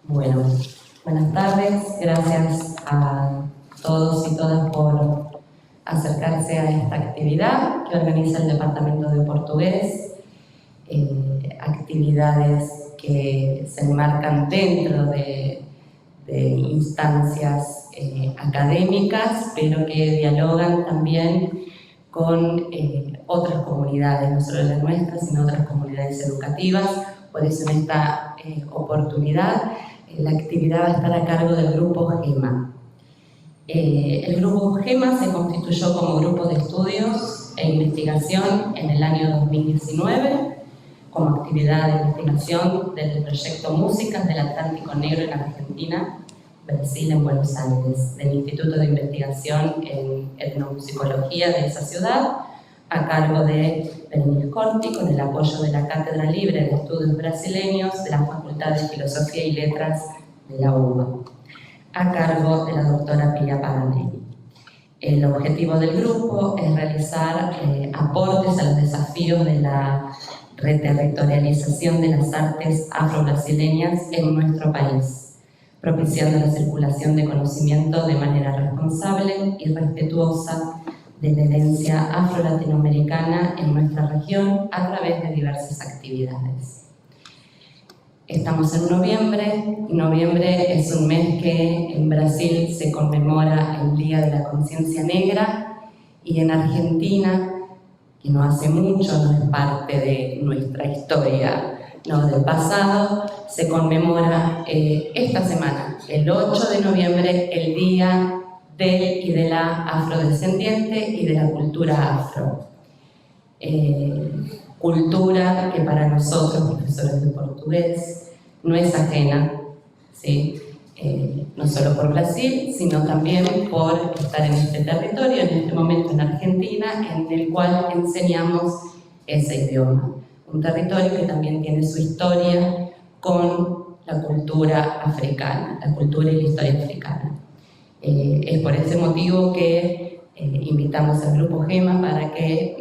Bueno, buenas tardes, gracias a todos y todas por acercarse a esta actividad que organiza el Departamento de Portugués, actividades que se enmarcan dentro de instancias académicas, pero que dialogan también con otras comunidades, no solo las nuestras, sino otras comunidades educativas. Por eso en esta oportunidad la actividad va a estar a cargo del Grupo GEMA. El Grupo GEMA se constituyó como grupo de estudios e investigación en el año 2019 como actividad de investigación del proyecto Músicas del Atlántico Negro en Argentina, Brasil, en Buenos Aires, del Instituto de Investigación en Etnomusicología de esa ciudad, a cargo de Berenice Corti, con el apoyo de la Cátedra Libre de Estudios Brasileños de la Facultad de Filosofía y Letras de la UBA, a cargo de la doctora Pia Paganelli. El objetivo del grupo es realizar aportes a los desafíos de la reterritorialización de las artes afro-brasileñas en nuestro país, propiciando la circulación de conocimiento de manera responsable y respetuosa de la herencia afro-latinoamericana en nuestra región a través de diversas actividades. Estamos en noviembre, y noviembre es un mes que en Brasil se conmemora el Día de la Conciencia Negra, y en Argentina, que no hace mucho, no es parte de nuestra historia, no del pasado, se conmemora esta semana, el 8 de noviembre, el Día del y de la afrodescendiente y de la cultura afro. Cultura que para nosotros, profesores de portugués, no es ajena, ¿sí? No solo por Brasil, sino también por estar en este territorio, en este momento en Argentina, en el cual enseñamos ese idioma. Un territorio que también tiene su historia con la cultura africana, la cultura y la historia africana. Es por ese motivo que invitamos al Grupo GEMA para que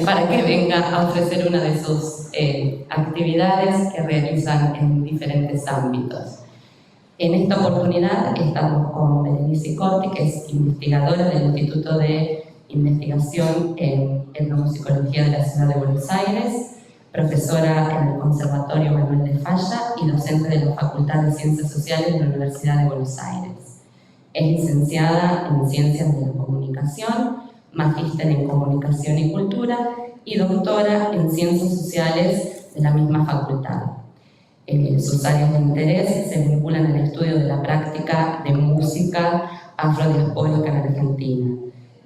para que venga a ofrecer una de sus actividades que realizan en diferentes ámbitos. En esta oportunidad estamos con Berenice Corti, que es investigadora del Instituto de Investigación en Etnomusicología de la Ciudad de Buenos Aires, profesora en el Conservatorio Manuel de Falla y docente de la Facultad de Ciencias Sociales de la Universidad de Buenos Aires. Es licenciada en Ciencias de la Comunicación, magíster en Comunicación y Cultura y doctora en Ciencias Sociales de la misma facultad. Sus áreas de interés se vinculan al estudio de la práctica de música afrodiaspórica en Argentina.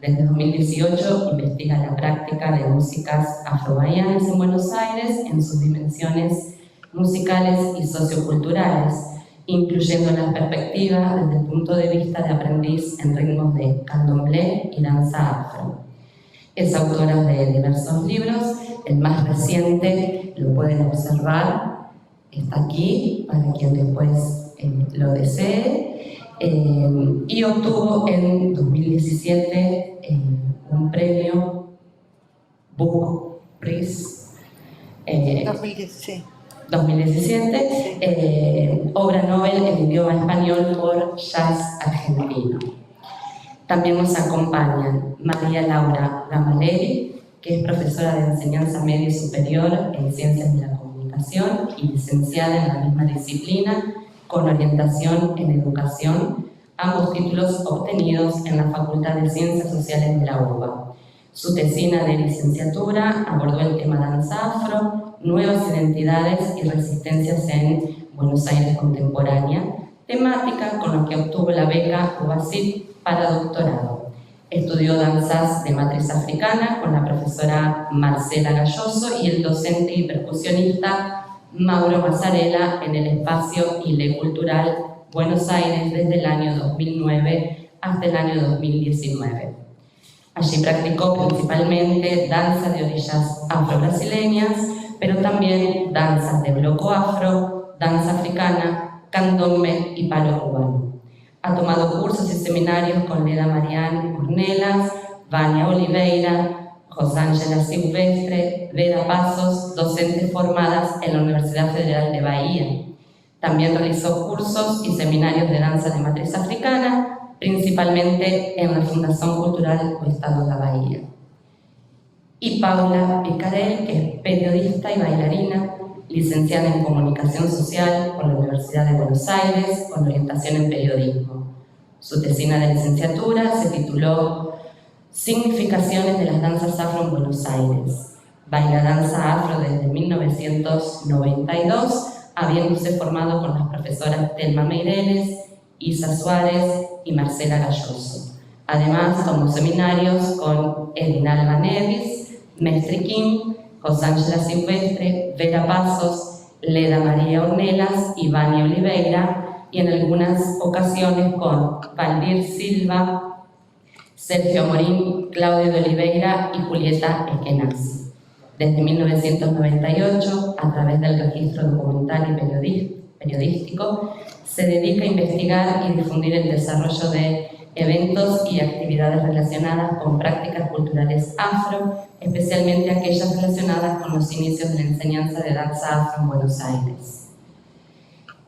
Desde 2018 investiga la práctica de músicas afrobahianas en Buenos Aires en sus dimensiones musicales y socioculturales, incluyendo las perspectivas desde el punto de vista de aprendiz en ritmos de candomblé y danza afro. Es autora de diversos libros, el más reciente lo pueden observar, está aquí para quien después lo desee, y obtuvo en 2017 un premio Book Prize 2017, obra Nobel en idioma español por Jazz Argentino. También nos acompañan María Laura Gamaleri, que es profesora de enseñanza media y superior en Ciencias de la Comunicación y licenciada en la misma disciplina con orientación en educación, ambos títulos obtenidos en la Facultad de Ciencias Sociales de la UBA. Su tesina de licenciatura abordó el tema danza afro, nuevas identidades y resistencias en Buenos Aires contemporánea, temática con la que obtuvo la beca UBASIT para doctorado. Estudió danzas de matriz africana con la profesora Marcela Galloso y el docente y percusionista Mauro Mazzarella en el espacio ILE Cultural Buenos Aires desde el año 2009 hasta el año 2019. Allí practicó principalmente danzas de orillas afro-brasileñas, pero también danzas de bloco afro, danza africana, candombe y palo cubano. Ha tomado cursos y seminarios con Leda Marián Ornelas, Vania Oliveira, Josángela Silvestre, Vera Pasos, docentes formadas en la Universidad Federal de Bahía. También realizó cursos y seminarios de danza de matriz africana, principalmente en la Fundación Cultural del Estado de la Bahía. Y Paula Picarel, que es periodista y bailarina, licenciada en Comunicación Social por la Universidad de Buenos Aires, con orientación en periodismo. Su tesina de licenciatura se tituló Significaciones de las danzas afro en Buenos Aires. Baila danza afro desde 1992, habiéndose formado con las profesoras Telma Meireles, Isa Suárez y Marcela Galloso. Además, tomó seminarios con Edin Alba Nevis, Mestre King, Josángela Silvestre, Vera Pasos, Leda María Ornelas y Vania Oliveira, y en algunas ocasiones con Valdir Silva, Sergio Amorín, Claudio de Oliveira y Julieta Eskenazi. Desde 1998, a través del registro documental y periodístico, se dedica a investigar y difundir el desarrollo de eventos y actividades relacionadas con prácticas culturales afro, especialmente aquellas relacionadas con los inicios de la enseñanza de danza afro en Buenos Aires.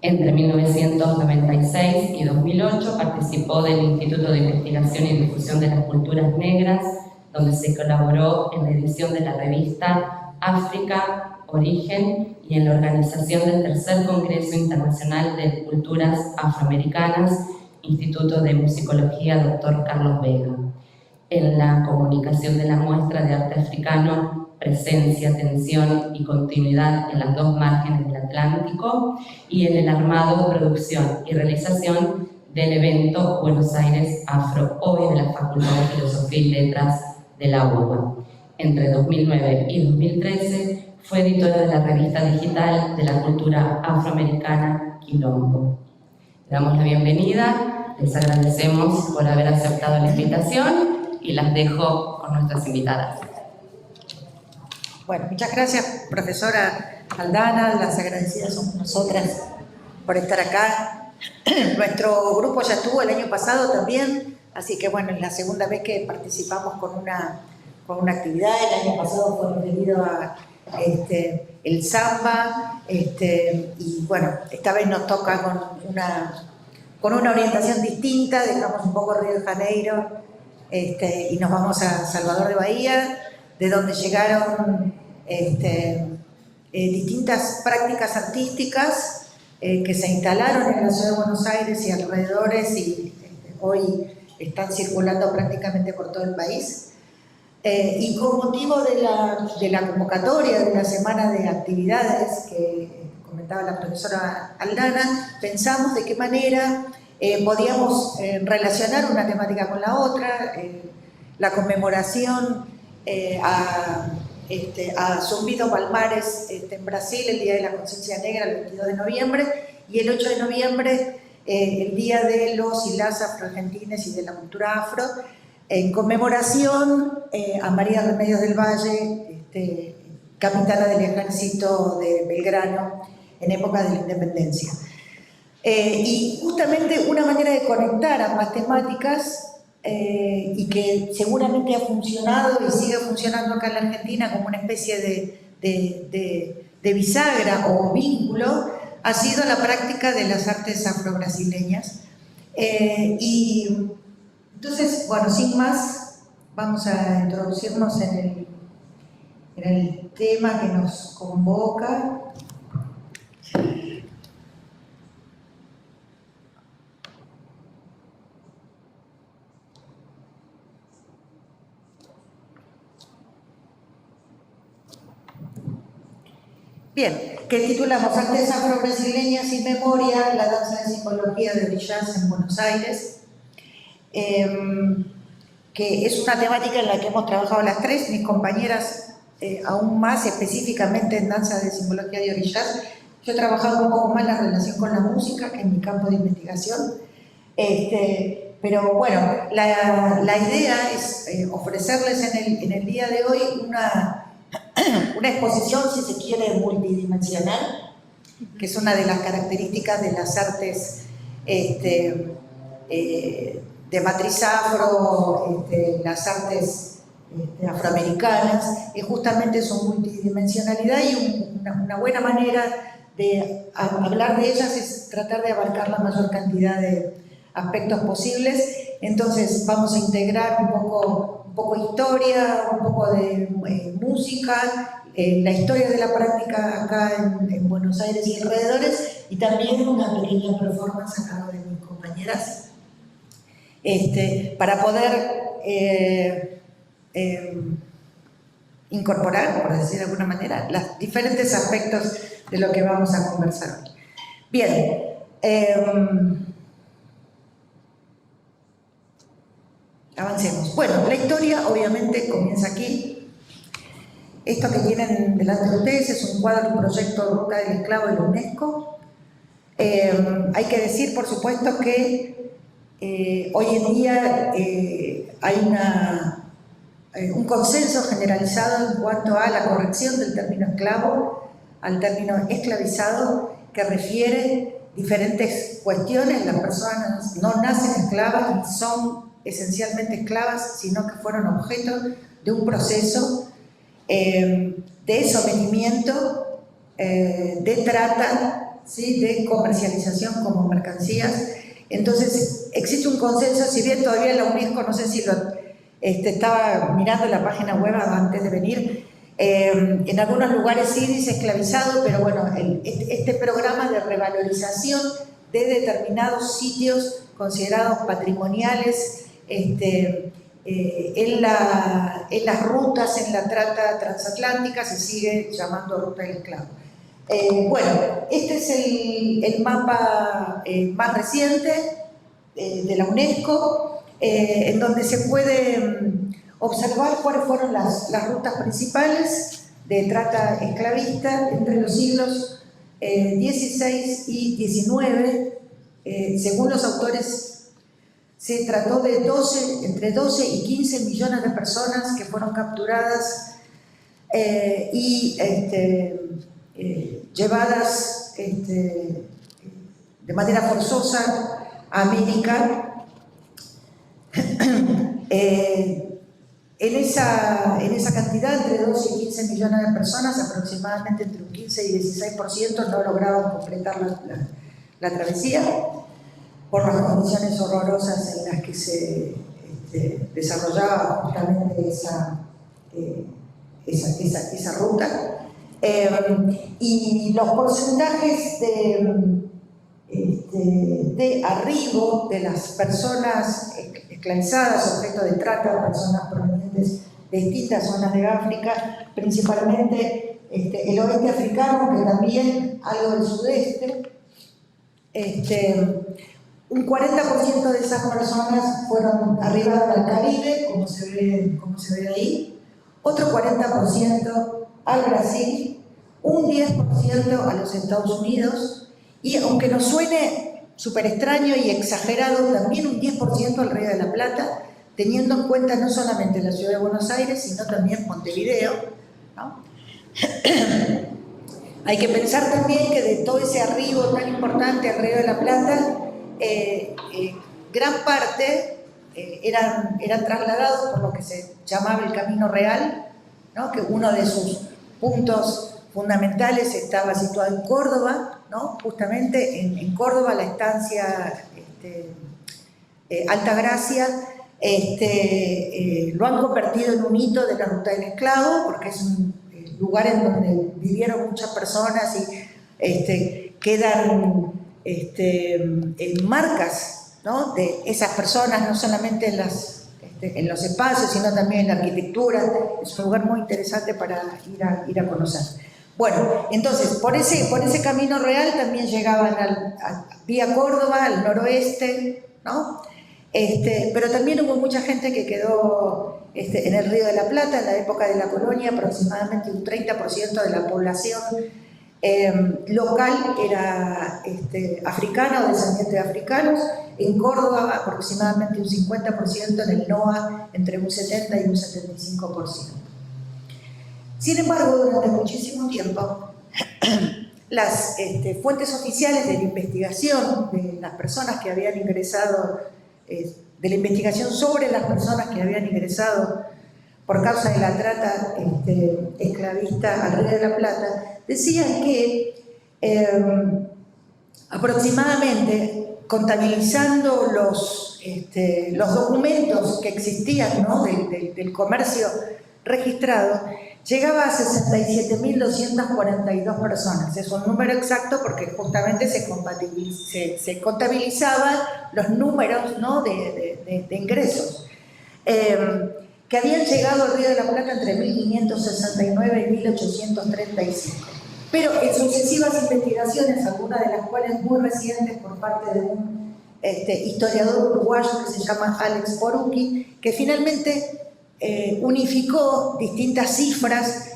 Entre 1996 y 2008 participó del Instituto de Investigación y Difusión de las Culturas Negras, donde se colaboró en la edición de la revista África, Origen y en la organización del Tercer Congreso Internacional de Culturas Afroamericanas, Instituto de Musicología Dr. Carlos Vega. En la comunicación de la muestra de arte africano, presencia, tensión y continuidad en las dos márgenes del Atlántico, y en el armado, producción y realización del evento Buenos Aires Afro Hoy de la Facultad de Filosofía y Letras de la UBA. Entre 2009 y 2013 fue editora de la revista digital de la cultura afroamericana Quilombo. Le damos la bienvenida, les agradecemos por haber aceptado la invitación y las dejo con nuestras invitadas. Bueno, muchas gracias, profesora Aldana. Las agradecidas somos nosotras por estar acá. Nuestro grupo ya estuvo el año pasado también, así que bueno, es la segunda vez que participamos con una actividad. El año pasado fue referido a el samba, y bueno, esta vez nos toca con una orientación distinta. Dejamos un poco Río de Janeiro y nos vamos a Salvador de Bahía, de donde llegaron distintas prácticas artísticas que se instalaron en la ciudad de Buenos Aires y alrededores, y hoy están circulando prácticamente por todo el país. Y con motivo de la convocatoria de la semana de actividades que comentaba la profesora Aldana, pensamos de qué manera podíamos relacionar una temática con la otra. La conmemoración a Zumbido Palmares en Brasil, el Día de la Conciencia Negra, el 22 de noviembre, y el 8 de noviembre, el Día de los y las afroargentines y de la cultura afro, en conmemoración a María Remedios del Valle, capitana del ejército de Belgrano en época de la independencia. Y justamente una manera de conectar ambas temáticas, y que seguramente ha funcionado y sigue funcionando acá en la Argentina como una especie de bisagra o vínculo, ha sido la práctica de las artes afro-brasileñas. Y entonces, bueno, sin más, vamos a introducirnos en el tema que nos convoca. Bien, que titulamos Artes Afro-Brasileñas y Memoria, la danza de simbología de Orixás en Buenos Aires, que es una temática en la que hemos trabajado las tres, mis compañeras aún más específicamente en danza de simbología de Orixás. Yo he trabajado un poco más la relación con la música, que es mi campo de investigación, pero bueno, la idea es ofrecerles en el día de hoy una exposición, si se quiere, multidimensional, que es una de las características de las artes de matriz afro, las artes afroamericanas, es justamente su multidimensionalidad, y una buena manera de hablar de ellas es tratar de abarcar la mayor cantidad de aspectos posibles. Entonces vamos a integrar un poco historia, un poco de música, la historia de la práctica acá en Buenos Aires y alrededores, y también una pequeña performance a cargo de mis compañeras, para poder incorporar, por decir de alguna manera, los diferentes aspectos de lo que vamos a conversar hoy. Bien, avancemos. Bueno, la historia obviamente comienza aquí. Esto que tienen delante de ustedes es un cuadro, un proyecto Ruta del Esclavo de la UNESCO. Hay que decir, por supuesto, que hoy en día hay un consenso generalizado en cuanto a la corrección del término esclavo al término esclavizado, que refiere diferentes cuestiones. Las personas no nacen esclavas ni son esencialmente esclavas, sino que fueron objeto de un proceso de sometimiento, de trata, ¿sí?, de comercialización como mercancías. Entonces existe un consenso, si bien todavía la UNESCO, no sé si estaba mirando la página web antes de venir, en algunos lugares sí dice esclavizado, pero bueno, este programa de revalorización de determinados sitios considerados patrimoniales en las rutas, en la trata transatlántica, se sigue llamando Ruta del Esclavo. Bueno, este es el mapa más reciente de la UNESCO, en donde se puede observar cuáles fueron las rutas principales de trata esclavista entre los siglos XVI y XIX. Según los autores, se trató de entre 12 y 15 millones de personas que fueron capturadas y llevadas de manera forzosa a América. En esa cantidad, entre 12 y 15 millones de personas, aproximadamente entre un 15 y 16% no lograban completar la travesía por las condiciones horrorosas en las que se desarrollaba justamente esa ruta. Y los porcentajes de arribo de las personas esclavizadas, objeto de trata, personas provenientes de distintas zonas de África, principalmente el oeste africano, que también algo del sudeste. Un 40% de esas personas fueron arribadas al Caribe, como se ve ahí, otro 40% al Brasil, un 10% a los Estados Unidos, y aunque nos suene súper extraño y exagerado, también un 10% al Río de la Plata, teniendo en cuenta no solamente la ciudad de Buenos Aires, sino también Montevideo, ¿no? Hay que pensar también que de todo ese arribo tan importante al Río de la Plata, gran parte eran trasladados por lo que se llamaba el Camino Real, ¿no?, que uno de sus puntos fundamentales estaba situado en Córdoba, ¿no? Justamente en Córdoba, la estancia Altagracia, lo han convertido en un hito de la Ruta del Esclavo, porque es un lugar en donde vivieron muchas personas y quedan marcas, ¿no?, de esas personas, no solamente en los espacios, sino también en la arquitectura. Es un lugar muy interesante para ir a conocer. Bueno, entonces, por ese camino real también llegaban vía Córdoba, al noroeste, ¿no? Pero también hubo mucha gente que quedó en el Río de la Plata en la época de la colonia. Aproximadamente un 30% de la población local era africana o descendiente de africanos. En Córdoba aproximadamente un 50%, en el NOA entre un 70 y un 75%. Sin embargo, durante muchísimo tiempo, las fuentes oficiales de la investigación de las personas que habían ingresado, de la investigación sobre las personas que habían ingresado por causa de la trata esclavista al Río de la Plata, decían que aproximadamente, contabilizando los documentos que existían, ¿no?, del comercio registrado, llegaba a 67.242 personas. Es un número exacto porque justamente se contabilizaban los números, ¿no?, de ingresos que habían llegado al Río de la Plata entre 1569 y 1835. Pero en sucesivas investigaciones, algunas de las cuales muy recientes por parte de un historiador uruguayo que se llama Alex Borucki, que finalmente unificó distintas cifras,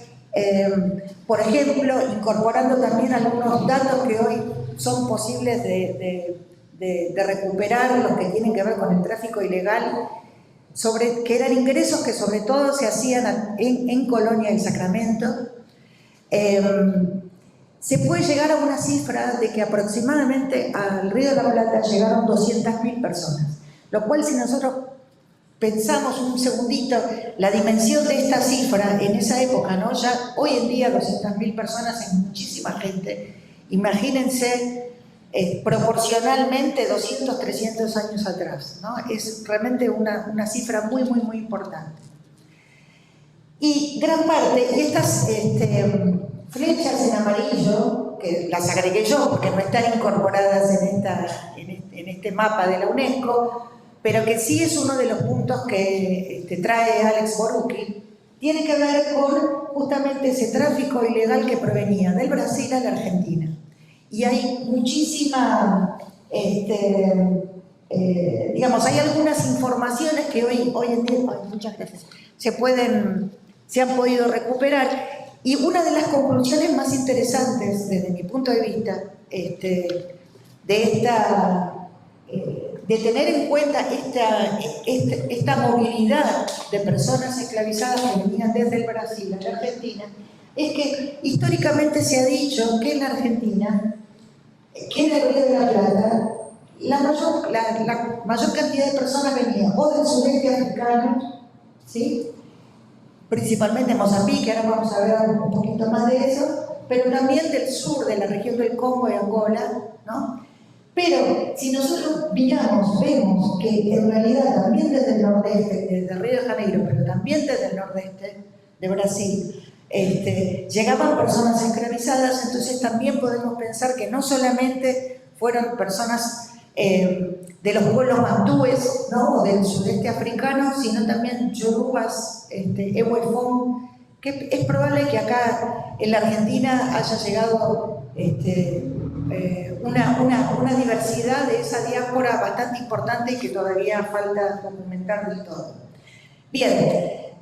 por ejemplo, incorporando también algunos datos que hoy son posibles de recuperar, los que tienen que ver con el tráfico ilegal, que eran ingresos que sobre todo se hacían en Colonia del Sacramento. Se puede llegar a una cifra de que aproximadamente al Río de la Plata llegaron 200.000 personas, lo cual, si nosotros pensamos un segundito la dimensión de esta cifra en esa época, ¿no?, ya hoy en día 200.000 personas es muchísima gente. Imagínense proporcionalmente 200, 300 años atrás, ¿no? Es realmente una cifra muy, muy, muy importante. Y gran parte, y estas flechas en amarillo, que las agregué yo porque no están incorporadas en este mapa de la UNESCO, pero que sí es uno de los puntos que trae Alex Borucki, tiene que ver con justamente ese tráfico ilegal que provenía del Brasil a la Argentina. Y hay muchísima, digamos, hay algunas informaciones que hoy en día, muchas gracias, se han podido recuperar. Y una de las conclusiones más interesantes, desde mi punto de vista, de tener en cuenta esta movilidad de personas esclavizadas que venían desde el Brasil a la Argentina, es que históricamente se ha dicho que en la Argentina, que en el Río de la Plata, la mayor cantidad de personas venía o del sudeste africano, ¿sí?, principalmente Mozambique, ahora vamos a ver un poquito más de eso, pero también del sur, de la región del Congo y Angola, ¿no? Pero si nosotros vemos que en realidad también desde el nordeste, desde Río de Janeiro, pero también desde el nordeste de Brasil, llegaban personas esclavizadas, entonces también podemos pensar que no solamente fueron personas de los pueblos mantúes, ¿no?, o del sudeste africano, sino también yorubas, ehuefón, que es probable que acá en la Argentina haya llegado una diversidad de esa diáspora bastante importante y que todavía falta documentar del todo. Bien,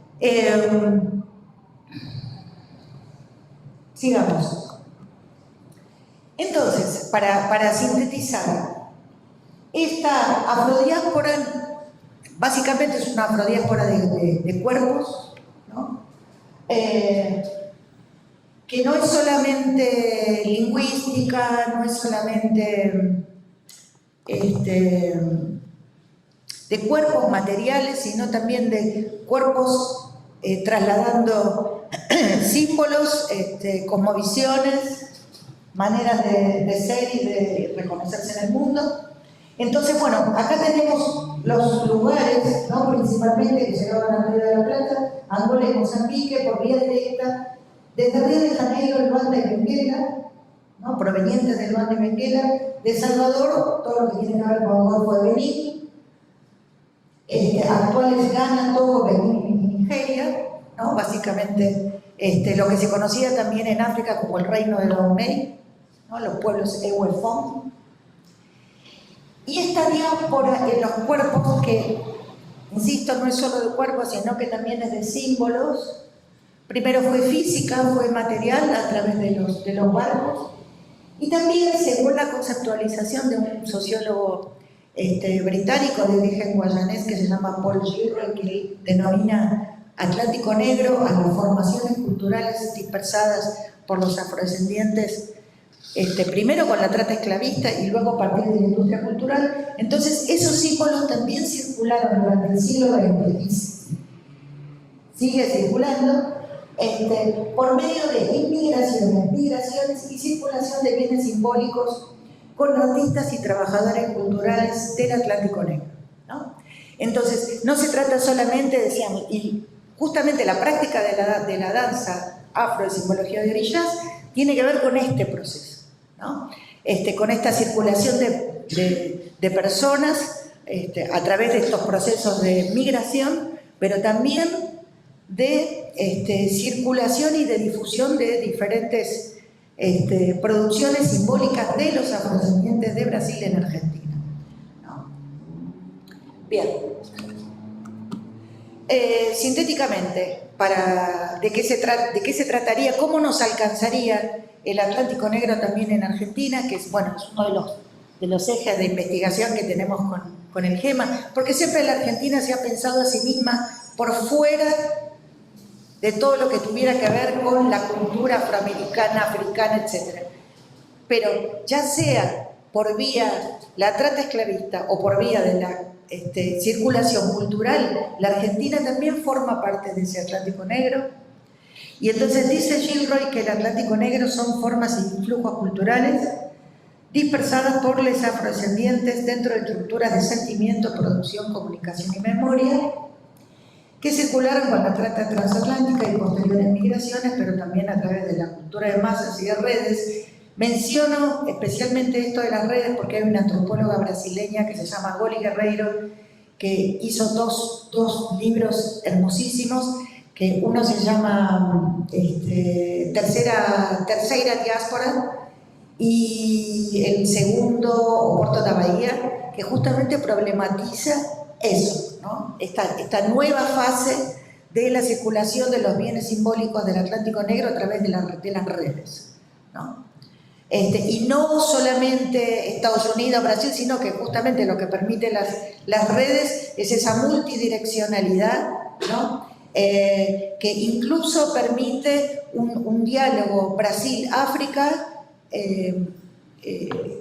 sigamos. Entonces, para sintetizar, esta afrodiáspora básicamente es una afrodiáspora de cuerpos, ¿no?, que no es solamente lingüística, no es solamente de cuerpos materiales, sino también de cuerpos trasladando símbolos, cosmovisiones, maneras de ser y de reconocerse en el mundo. Entonces, bueno, acá tenemos los lugares, ¿no?, principalmente que llegaban al Río de la Plata, Angola y Mozambique, por vía directa, desde Río de Janeiro, el Luanda y Benguela, ¿no?, provenientes del Luanda y Benguela, de Salvador, todo lo que tiene que ver con el Golfo de Benín, actuales Ghana, Togo, Benín y Nigeria, ¿no?, básicamente lo que se conocía también en África como el Reino de Dahomey, ¿no?, los pueblos ehuefón. Y esta diáspora en los cuerpos que, insisto, no es solo de cuerpos, sino que también es de símbolos. Primero fue física, fue material a través de los barcos, y también, según la conceptualización de un sociólogo británico de origen guayanés que se llama Paul Gilroy, que denomina Atlántico Negro a las formaciones culturales dispersadas por los afrodescendientes, primero con la trata esclavista y luego a partir de la industria cultural. Entonces esos símbolos también circularon durante el siglo XX. sigue circulando, por medio de inmigraciones, migraciones y circulación de bienes simbólicos con artistas y trabajadores culturales del Atlántico Negro, ¿no? Entonces, no se trata solamente, decíamos, y justamente la práctica de la danza afro de simbología de orillas tiene que ver con este proceso, ¿no? Con esta circulación de personas a través de estos procesos de migración, pero también de circulación y de difusión de diferentes producciones simbólicas de los afrodescendientes de Brasil en Argentina, ¿no? Bien. Sintéticamente, ¿de qué se trataría? ¿Cómo nos alcanzaría el Atlántico Negro también en Argentina? Que es, bueno, es uno de los ejes de investigación que tenemos con el GEMA, porque siempre la Argentina se ha pensado a sí misma por fuera de todo lo que tuviera que ver con la cultura afroamericana, africana, etc. Pero ya sea por vía la trata esclavista o por vía de la circulación cultural, la Argentina también forma parte de ese Atlántico Negro. Y entonces dice Gilroy que el Atlántico Negro son formas y flujos culturales dispersadas por los afrodescendientes dentro de estructuras de sentimiento, producción, comunicación y memoria, que circularon con la trata transatlántica y posteriores migraciones, pero también a través de la cultura de masas y de redes. Menciono especialmente esto de las redes porque hay una antropóloga brasileña que se llama Goli Guerreiro, que hizo dos libros hermosísimos, que uno se llama Terceira Diáspora y el segundo Porto da Bahía, que justamente problematiza eso, ¿no? Esta nueva fase de la circulación de los bienes simbólicos del Atlántico Negro a través de las redes, ¿no? Y no solamente Estados Unidos, Brasil, sino que justamente lo que permite las redes es esa multidireccionalidad, ¿no? Que incluso permite un diálogo Brasil-África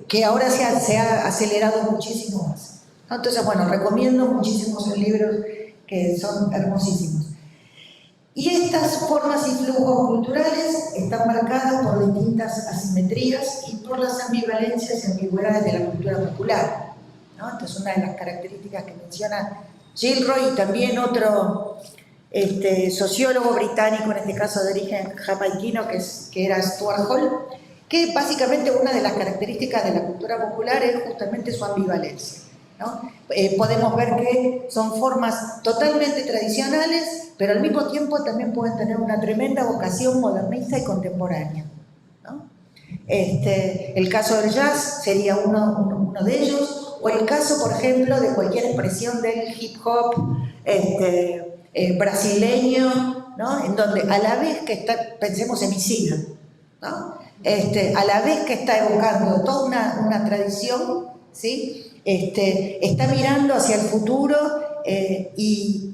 que ahora se ha acelerado muchísimo más, ¿no? Entonces, bueno, recomiendo muchísimos libros que son hermosísimos. Y estas formas y flujos culturales están marcadas por distintas asimetrías y por las ambivalencias y ambigüedades de la cultura popular, ¿no? Entonces, una de las características que menciona Gilroy y también otro sociólogo británico, en este caso de origen jamaiquino, que era Stuart Hall, que básicamente una de las características de la cultura popular es justamente su ambivalencia, ¿no? Podemos ver que son formas totalmente tradicionales, pero al mismo tiempo también pueden tener una tremenda vocación modernista y contemporánea, ¿no? El caso del jazz sería uno de ellos, o el caso, por ejemplo, de cualquier expresión del hip hop brasileño, ¿no? En donde a la vez que está, pensemos en Emicida, ¿no? A la vez que está evocando toda una tradición, ¿sí? Está mirando hacia el futuro y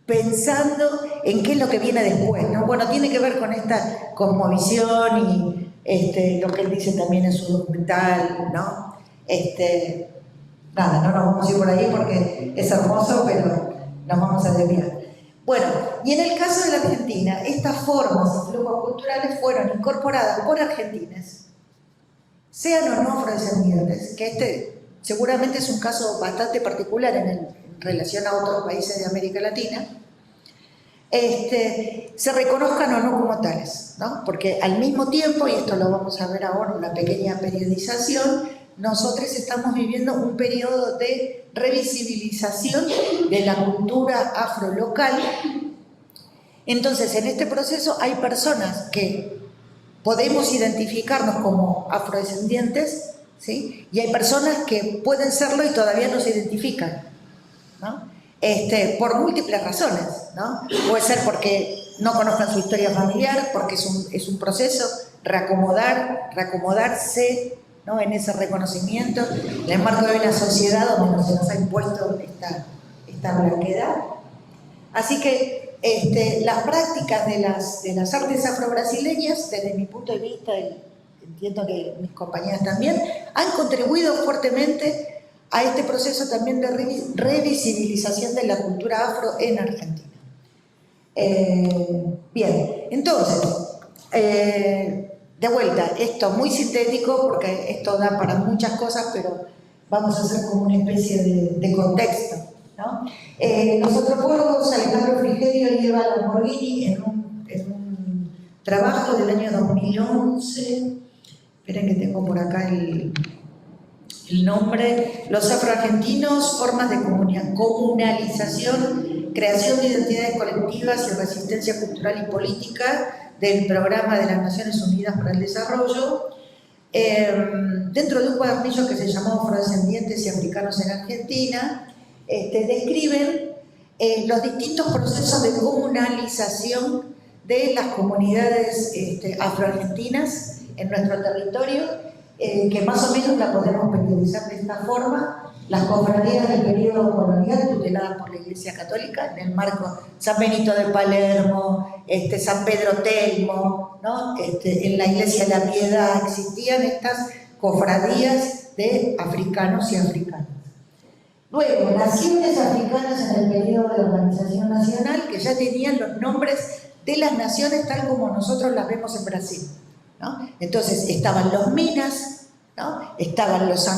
pensando en qué es lo que viene después, ¿no? Bueno, tiene que ver con esta cosmovisión y lo que él dice también en su documental, ¿no? Nada, no nos vamos a ir por ahí porque es hermoso, pero nos vamos a desviar. Bueno, y en el caso de la Argentina, estas formas y flujos culturales fueron incorporadas por argentines, sean o no afrodescendientes, que seguramente es un caso bastante particular en relación a otros países de América Latina, se reconozcan o no como tales, ¿no? Porque al mismo tiempo, y esto lo vamos a ver ahora, una pequeña periodización, nosotros estamos viviendo un periodo de revisibilización de la cultura afrolocal. Entonces, en este proceso hay personas que podemos identificarnos como afrodescendientes, ¿sí? Y hay personas que pueden serlo y todavía no se identifican, ¿no? Por múltiples razones, ¿no? Puede ser porque no conozcan su historia familiar, porque es un proceso, reacomodarse, ¿no? En ese reconocimiento, en el marco de una sociedad donde se nos ha impuesto esta blanquedad. Así que las prácticas de las artes afrobrasileñas, desde mi punto de vista, y entiendo que mis compañeras también, han contribuido fuertemente a este proceso también de revisibilización de la cultura afro en Argentina. Bien, entonces, de vuelta, esto muy sintético porque esto da para muchas cosas, pero vamos a hacer como una especie de contexto, ¿no? Los antropólogos Alejandro Frigerio y Eva Lamborghini en un trabajo del año 2011, esperen que tengo por acá el nombre, los afroargentinos, formas de comunalización, creación de identidades colectivas y resistencia cultural y política del Programa de las Naciones Unidas para el Desarrollo, dentro de un cuadernillo que se llamó Afrodescendientes y Africanos en Argentina, describen los distintos procesos de comunalización de las comunidades afroargentinas en nuestro territorio, que más o menos la podemos periodizar de esta forma. Las cofradías del periodo colonial tuteladas por la Iglesia Católica en el marco San Benito de Palermo, San Pedro Telmo, ¿no? En la Iglesia de la Piedad existían estas cofradías de africanos y africanas. Luego, naciones africanas en el periodo de organización nacional que ya tenían los nombres de las naciones tal como nosotros las vemos en Brasil, ¿no? Entonces estaban los Minas, ¿no? Estaban los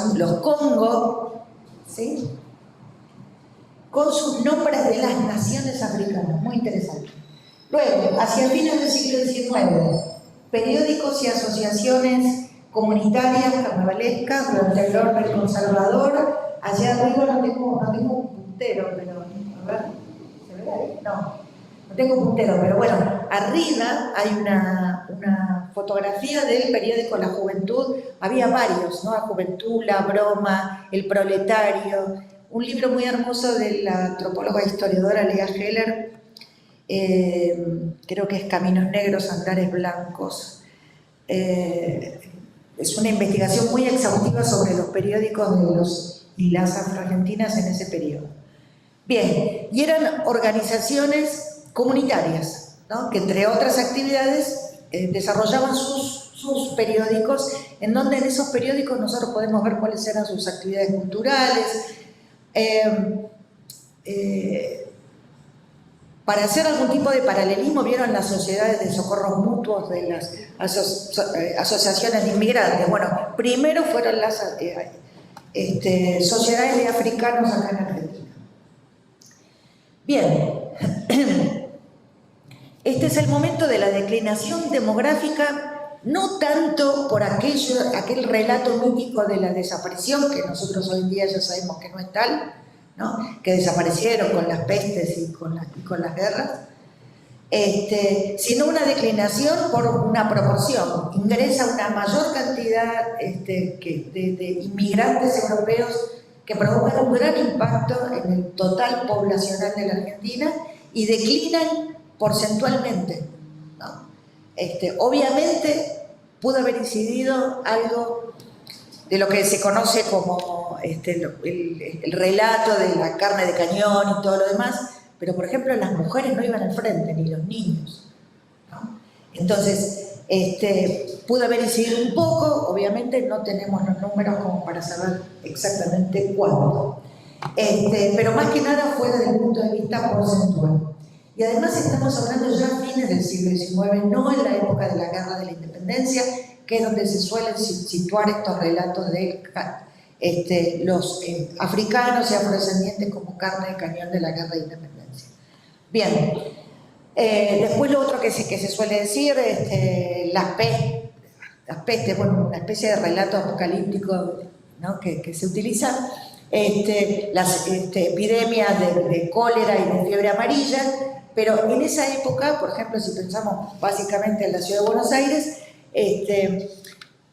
Congo, ¿sí? Con sus nombres de las naciones africanas, muy interesante. Luego, hacia fines del siglo XIX, periódicos y asociaciones comunitarias carnavalescas durante el orden conservador. Allá arriba no tengo un puntero, pero a ver, ¿se ve ahí? No tengo puntero, pero bueno, arriba hay una fotografía del periódico La Juventud. Había varios, ¿no? La Juventud, La Broma, El Proletario, un libro muy hermoso de la antropóloga e historiadora Lea Heller, creo que es Caminos Negros, Andares Blancos. Es una investigación muy exhaustiva sobre los periódicos de los y las afroargentinas en ese periodo. Bien, y eran organizaciones comunitarias, ¿no? Que entre otras actividades desarrollaban sus periódicos, en donde en esos periódicos nosotros podemos ver cuáles eran sus actividades culturales. Para hacer algún tipo de paralelismo, vieron las sociedades de socorros mutuos de las asociaciones de inmigrantes. Bueno, primero fueron las sociedades de africanos acá en Argentina. Bien, este es el momento de la declinación demográfica, no tanto por aquel relato mítico de la desaparición, que nosotros hoy en día ya sabemos que no es tal, ¿no? Que desaparecieron con las pestes y con las guerras, sino una declinación por una proporción. Ingresa una mayor cantidad de inmigrantes europeos que provocan un gran impacto en el total poblacional de la Argentina y declinan porcentualmente, ¿no? Obviamente pudo haber incidido algo de lo que se conoce como el relato de la carne de cañón y todo lo demás, pero por ejemplo las mujeres no iban al frente, ni los niños, ¿no? Entonces, pudo haber incidido un poco, obviamente no tenemos los números como para saber exactamente cuánto, pero más que nada fue desde el punto de vista porcentual. Y además estamos hablando ya a fines del siglo XIX, no en la época de la Guerra de la Independencia, que es donde se suelen situar estos relatos de los africanos y afrodescendientes como carne de cañón de la Guerra de Independencia. Bien, después lo otro que se suele decir, las pestes, bueno, una especie de relato apocalíptico, ¿no? que se utiliza, las epidemias de cólera y de fiebre amarilla, pero en esa época, por ejemplo, si pensamos básicamente en la ciudad de Buenos Aires,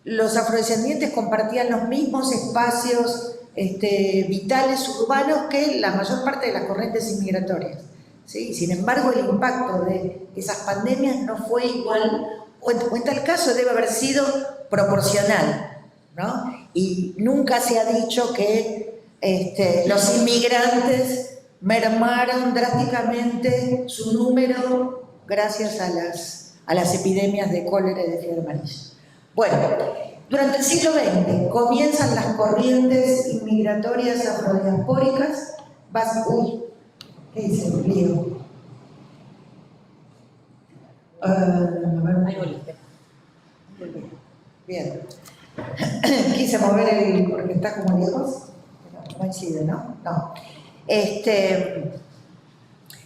los afrodescendientes compartían los mismos espacios vitales urbanos que la mayor parte de las corrientes inmigratorias, ¿sí? Sin embargo, el impacto de esas pandemias no fue igual, o en tal caso debe haber sido proporcional, ¿no? Y nunca se ha dicho que los inmigrantes mermaron drásticamente su número gracias a las epidemias de cólera y de fiebre amarilla. Bueno, durante el siglo XX comienzan las corrientes inmigratorias afrodiaspóricas. Uy, ¿qué dice? Un lío. Ahí volviste. Bien. Quise mover porque está como lejos, pero no coincide, ¿no? No.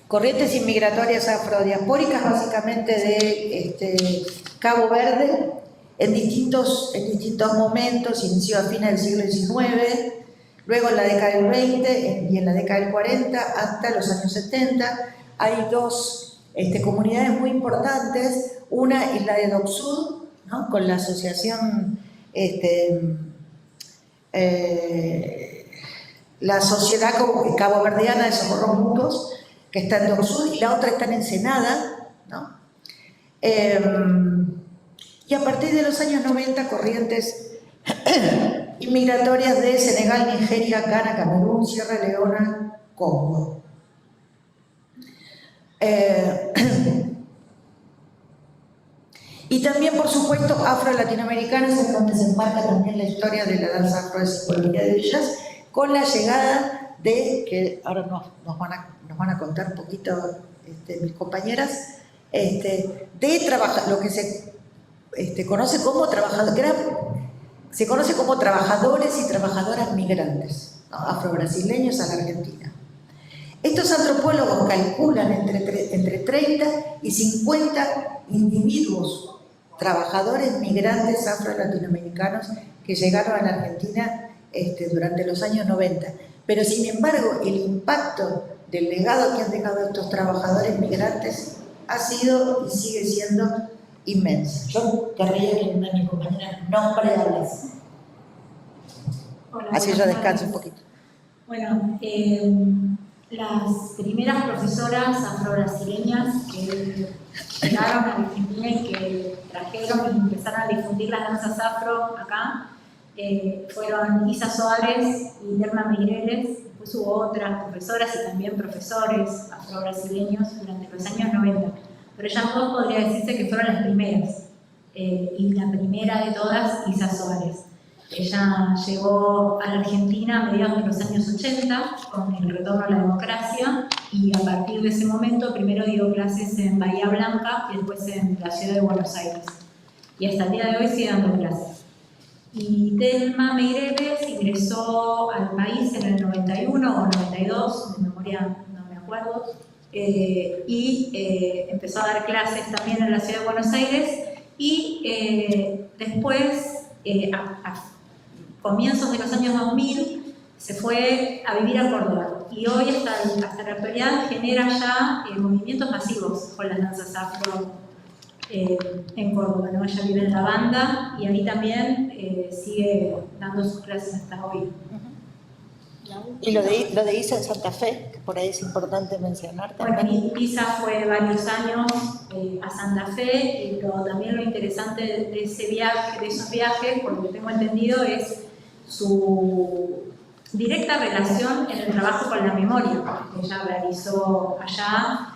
Corrientes inmigratorias afrodiaspóricas, básicamente de Cabo Verde, en distintos momentos, inició a fines del siglo XIX, luego en la década del 20 y en la década del 40 hasta los años 70. Hay dos comunidades muy importantes, una es la de Doc Sud, ¿no? Con la asociación, la Sociedad Caboverdiana de Socorros Mutuos, que está en Doc Sud, y la otra está en Ensenada, ¿no? Y a partir de los años 90, corrientes inmigratorias de Senegal, Nigeria, Ghana, Camerún, Sierra Leona, Congo. Y también, por supuesto, afro-latinoamericanos, en donde se enmarca también la historia de la danza afro de simbología de ellas, con la llegada de, que ahora nos van a contar un poquito mis compañeras, de trabajar, lo que se conoce como trabajadores y trabajadoras migrantes, ¿no? Afro-brasileños a la Argentina. Estos antropólogos calculan entre 30 y 50 individuos, trabajadores migrantes afro-latinoamericanos que llegaron a la Argentina durante los años 90. Pero sin embargo, el impacto del legado que han dejado estos trabajadores migrantes ha sido y sigue siendo inmenso. Yo querría que una de mis compañeras nombre hables. Así yo descanso un poquito. Bueno, las primeras profesoras afro-brasileñas que llegaron a Argentina y que trajeron y empezaron a difundir las danzas afro acá fueron Isa Soares y Derma Meireles. Después hubo otras profesoras y también profesores afro-brasileños durante los años 90. Pero ellas dos podría decirse que fueron las primeras. Y la primera de todas, Isa Soares. Ella llegó a la Argentina a mediados de los años 80 con el retorno a la democracia y a partir de ese momento primero dio clases en Bahía Blanca y después en la ciudad de Buenos Aires. Y hasta el día de hoy sigue dando clases. Y Derma Meireles ingresó al país en el 91 o 92, de memoria no me acuerdo, y empezó a dar clases también en la ciudad de Buenos Aires y después, a comienzos de los años 2000, se fue a vivir a Córdoba y hoy hasta la actualidad genera ya movimientos masivos con las danzas afro en Córdoba, ¿no? Ella vive en la banda y ahí también sigue dando sus clases hasta hoy. Y lo de Isa en Santa Fe, que por ahí es importante mencionar también. Bueno, Isa fue varios años a Santa Fe, y también lo interesante de esos viajes, por lo que tengo entendido, es su directa relación en el trabajo con la memoria que ella realizó allá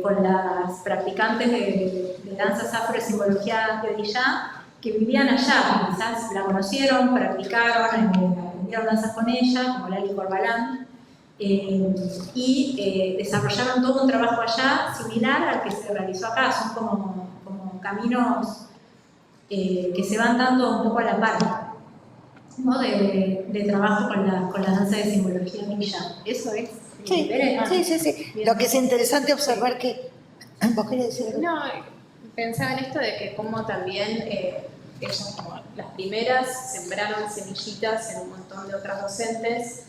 con las practicantes de danzas afro de simbología de Odillá que vivían allá. Quizás la conocieron, practicaron, aprendieron danzas con ella, como Lali Corbalán, y desarrollaron todo un trabajo allá similar al que se realizó acá. Son como caminos que se van dando un poco a la par, ¿no? de trabajo con la danza de simbología Odillá. Eso es. Sí. Lo que es interesante observar que... ¿Vos querés decir algo? No, pensaba en esto de que como también ellas, como las primeras, sembraron semillitas en un montón de otras docentes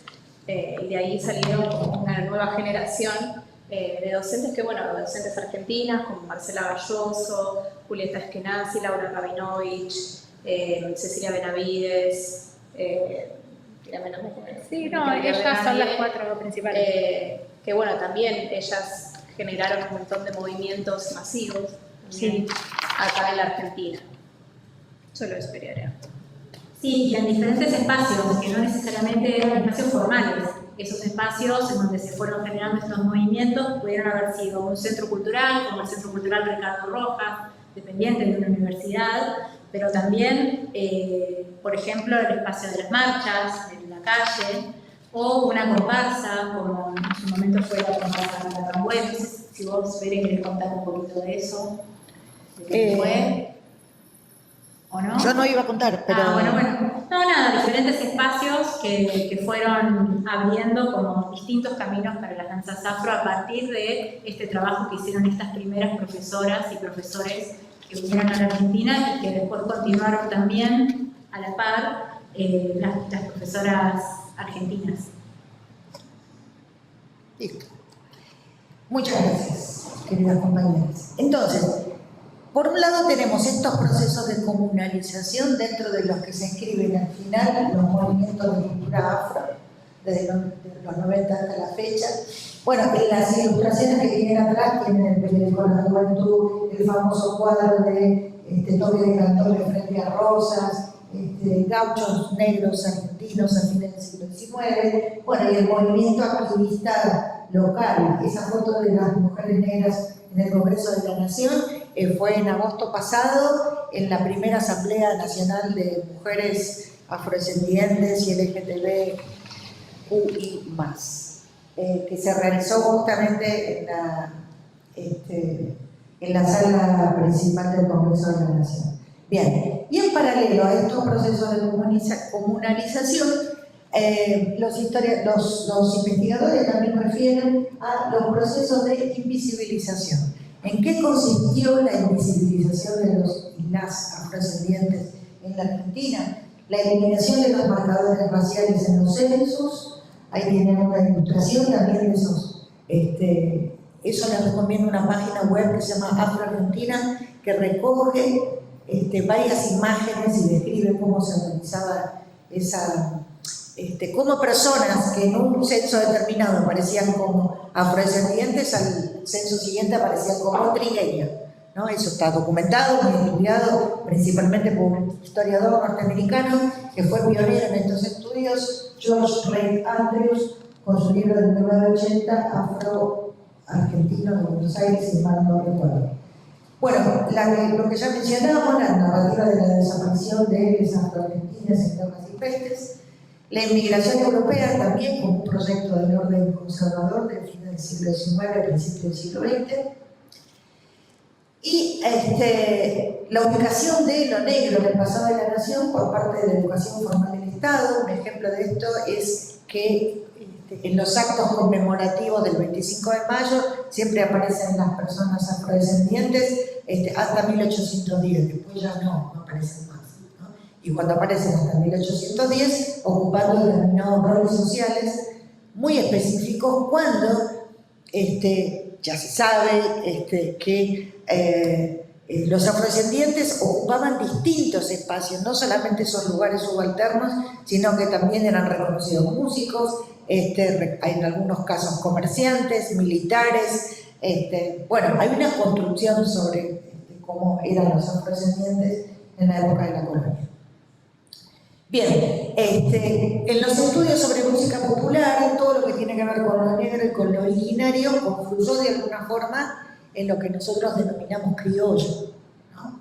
y de ahí salieron como una nueva generación de docentes que, bueno, docentes argentinas como Marcela Galloso, Julieta Eskenazi, Laura Rabinovich, Cecilia Benavides, sí, no, ellas son las cuatro principales. Que bueno, también ellas generaron un montón de movimientos masivos Sí. acá en la Argentina. Solo esperaría. Sí, y en diferentes espacios, que no necesariamente eran espacios formales. Esos espacios en donde se fueron generando estos movimientos pudieron haber sido un centro cultural, como el Centro Cultural Ricardo Rojas, dependiente de una universidad, pero también, por ejemplo, el espacio de las marchas, en la calle, o una comparsa, como en su momento fue la comparsa de Rambuey. No sé si vos, Bere, querés contar un poquito de eso. ¿Fue? ¿O no? Yo no iba a contar, pero... bueno. No, nada, diferentes espacios que fueron abriendo como distintos caminos para las danzas afro a partir de este trabajo que hicieron estas primeras profesoras y profesores que vinieron a la Argentina y que después continuaron también a la par las profesoras argentinas. Listo. Muchas gracias, queridas compañeras. Entonces, por un lado tenemos estos procesos de comunalización dentro de los que se inscriben al final los movimientos de cultura afro, desde los 90 hasta la fecha. Bueno, en las ilustraciones que vienen atrás tienen el periódico La Juventud, el famoso cuadro de toque de cantores frente a rosas, gauchos negros argentinos a fines del siglo XIX, bueno, y el movimiento activista local. Esa foto de las mujeres negras en el Congreso de la Nación fue en agosto pasado, en la primera Asamblea Nacional de Mujeres Afrodescendientes y LGTBQI+, que se realizó justamente en la sala principal del Congreso de la Nación. Bien, y en paralelo a estos procesos de comunalización, los investigadores también refieren a los procesos de invisibilización. ¿En qué consistió la invisibilización de los y las afrodescendientes en la Argentina? La eliminación de los marcadores raciales en los censos. Ahí tienen una ilustración también de esos. Eso les recomiendo una página web que se llama Afro Argentina, que recoge varias imágenes y describe cómo se realizaba esa... cómo personas que en un censo determinado aparecían como afrodescendientes, al censo siguiente aparecían como trigueños, ¿no? Eso está documentado, muy estudiado, principalmente por un historiador norteamericano que fue pionero en estos estudios, George Ray Andrews, con su libro de 1980, Afro-Argentino de Buenos Aires, si mal no recuerdo. Bueno, lo que ya mencionamos, la narrativa de la desaparición de las afro-argentinas en tierras y pestes, la inmigración europea también como un proyecto del orden conservador del fin del siglo XIX, principio del siglo XX, y la ubicación de lo negro en el pasado de la nación por parte de la educación formal del Estado. Un ejemplo de esto es que en los actos conmemorativos del 25 de mayo siempre aparecen las personas afrodescendientes hasta 1810, después ya no aparecen más. Y cuando aparecen hasta 1810, ocupando determinados roles sociales muy específicos, cuando ya se sabe que los afrodescendientes ocupaban distintos espacios, no solamente esos lugares subalternos, sino que también eran reconocidos músicos, en algunos casos comerciantes, militares. Bueno, hay una construcción sobre cómo eran los afrodescendientes en la época de la colonia. Bien, en los estudios sobre música popular, todo lo que tiene que ver con lo negro y con lo originario confluyó de alguna forma en lo que nosotros denominamos criollo, ¿no?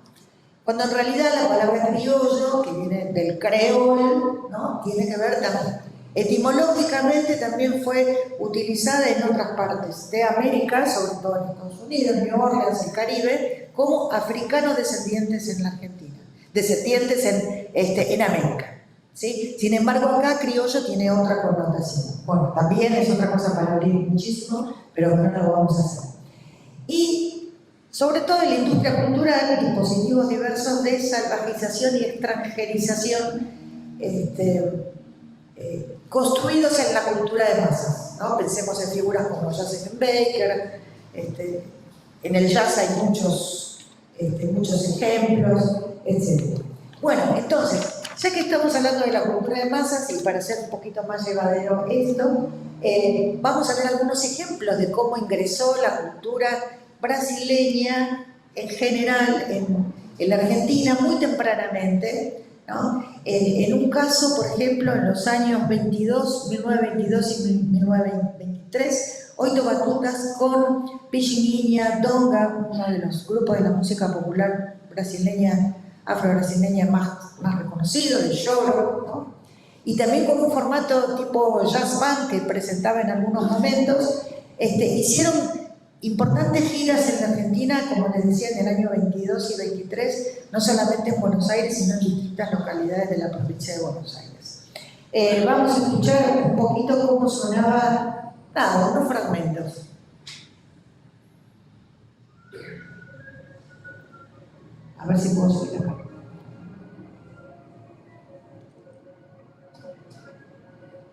Cuando en realidad la palabra criollo, que viene del creol, ¿no? Tiene que ver también, etimológicamente también fue utilizada en otras partes de América, sobre todo en Estados Unidos, New Orleans, el Caribe, como africanos descendientes en la Argentina, descendientes en América. ¿Sí? Sin embargo, acá criollo tiene otra connotación. Bueno, también es otra cosa para abrir muchísimo, pero no lo vamos a hacer. Y sobre todo en la industria cultural, dispositivos diversos de salvajización y extranjerización construidos en la cultura de masas, ¿no? Pensemos en figuras como Josephine Baker, en el jazz hay muchos ejemplos, etc. Bueno, entonces, ya que estamos hablando de la cultura de masas, y para hacer un poquito más llevadero esto, vamos a ver algunos ejemplos de cómo ingresó la cultura brasileña en general en la Argentina muy tempranamente, ¿no? En un caso, por ejemplo, en los años 1922 y 1923, Oito Batutas con Pichinguinha, Donga, uno de los grupos de la música popular brasileña, afro-brasileña más reconocido, el choro, ¿no? Y también con un formato tipo jazz band que presentaba en algunos momentos, hicieron importantes giras en la Argentina, como les decía, en el año 22 y 23, no solamente en Buenos Aires, sino en distintas localidades de la provincia de Buenos Aires. Vamos a escuchar un poquito cómo sonaba, nada, unos fragmentos. A ver si puedo subir acá.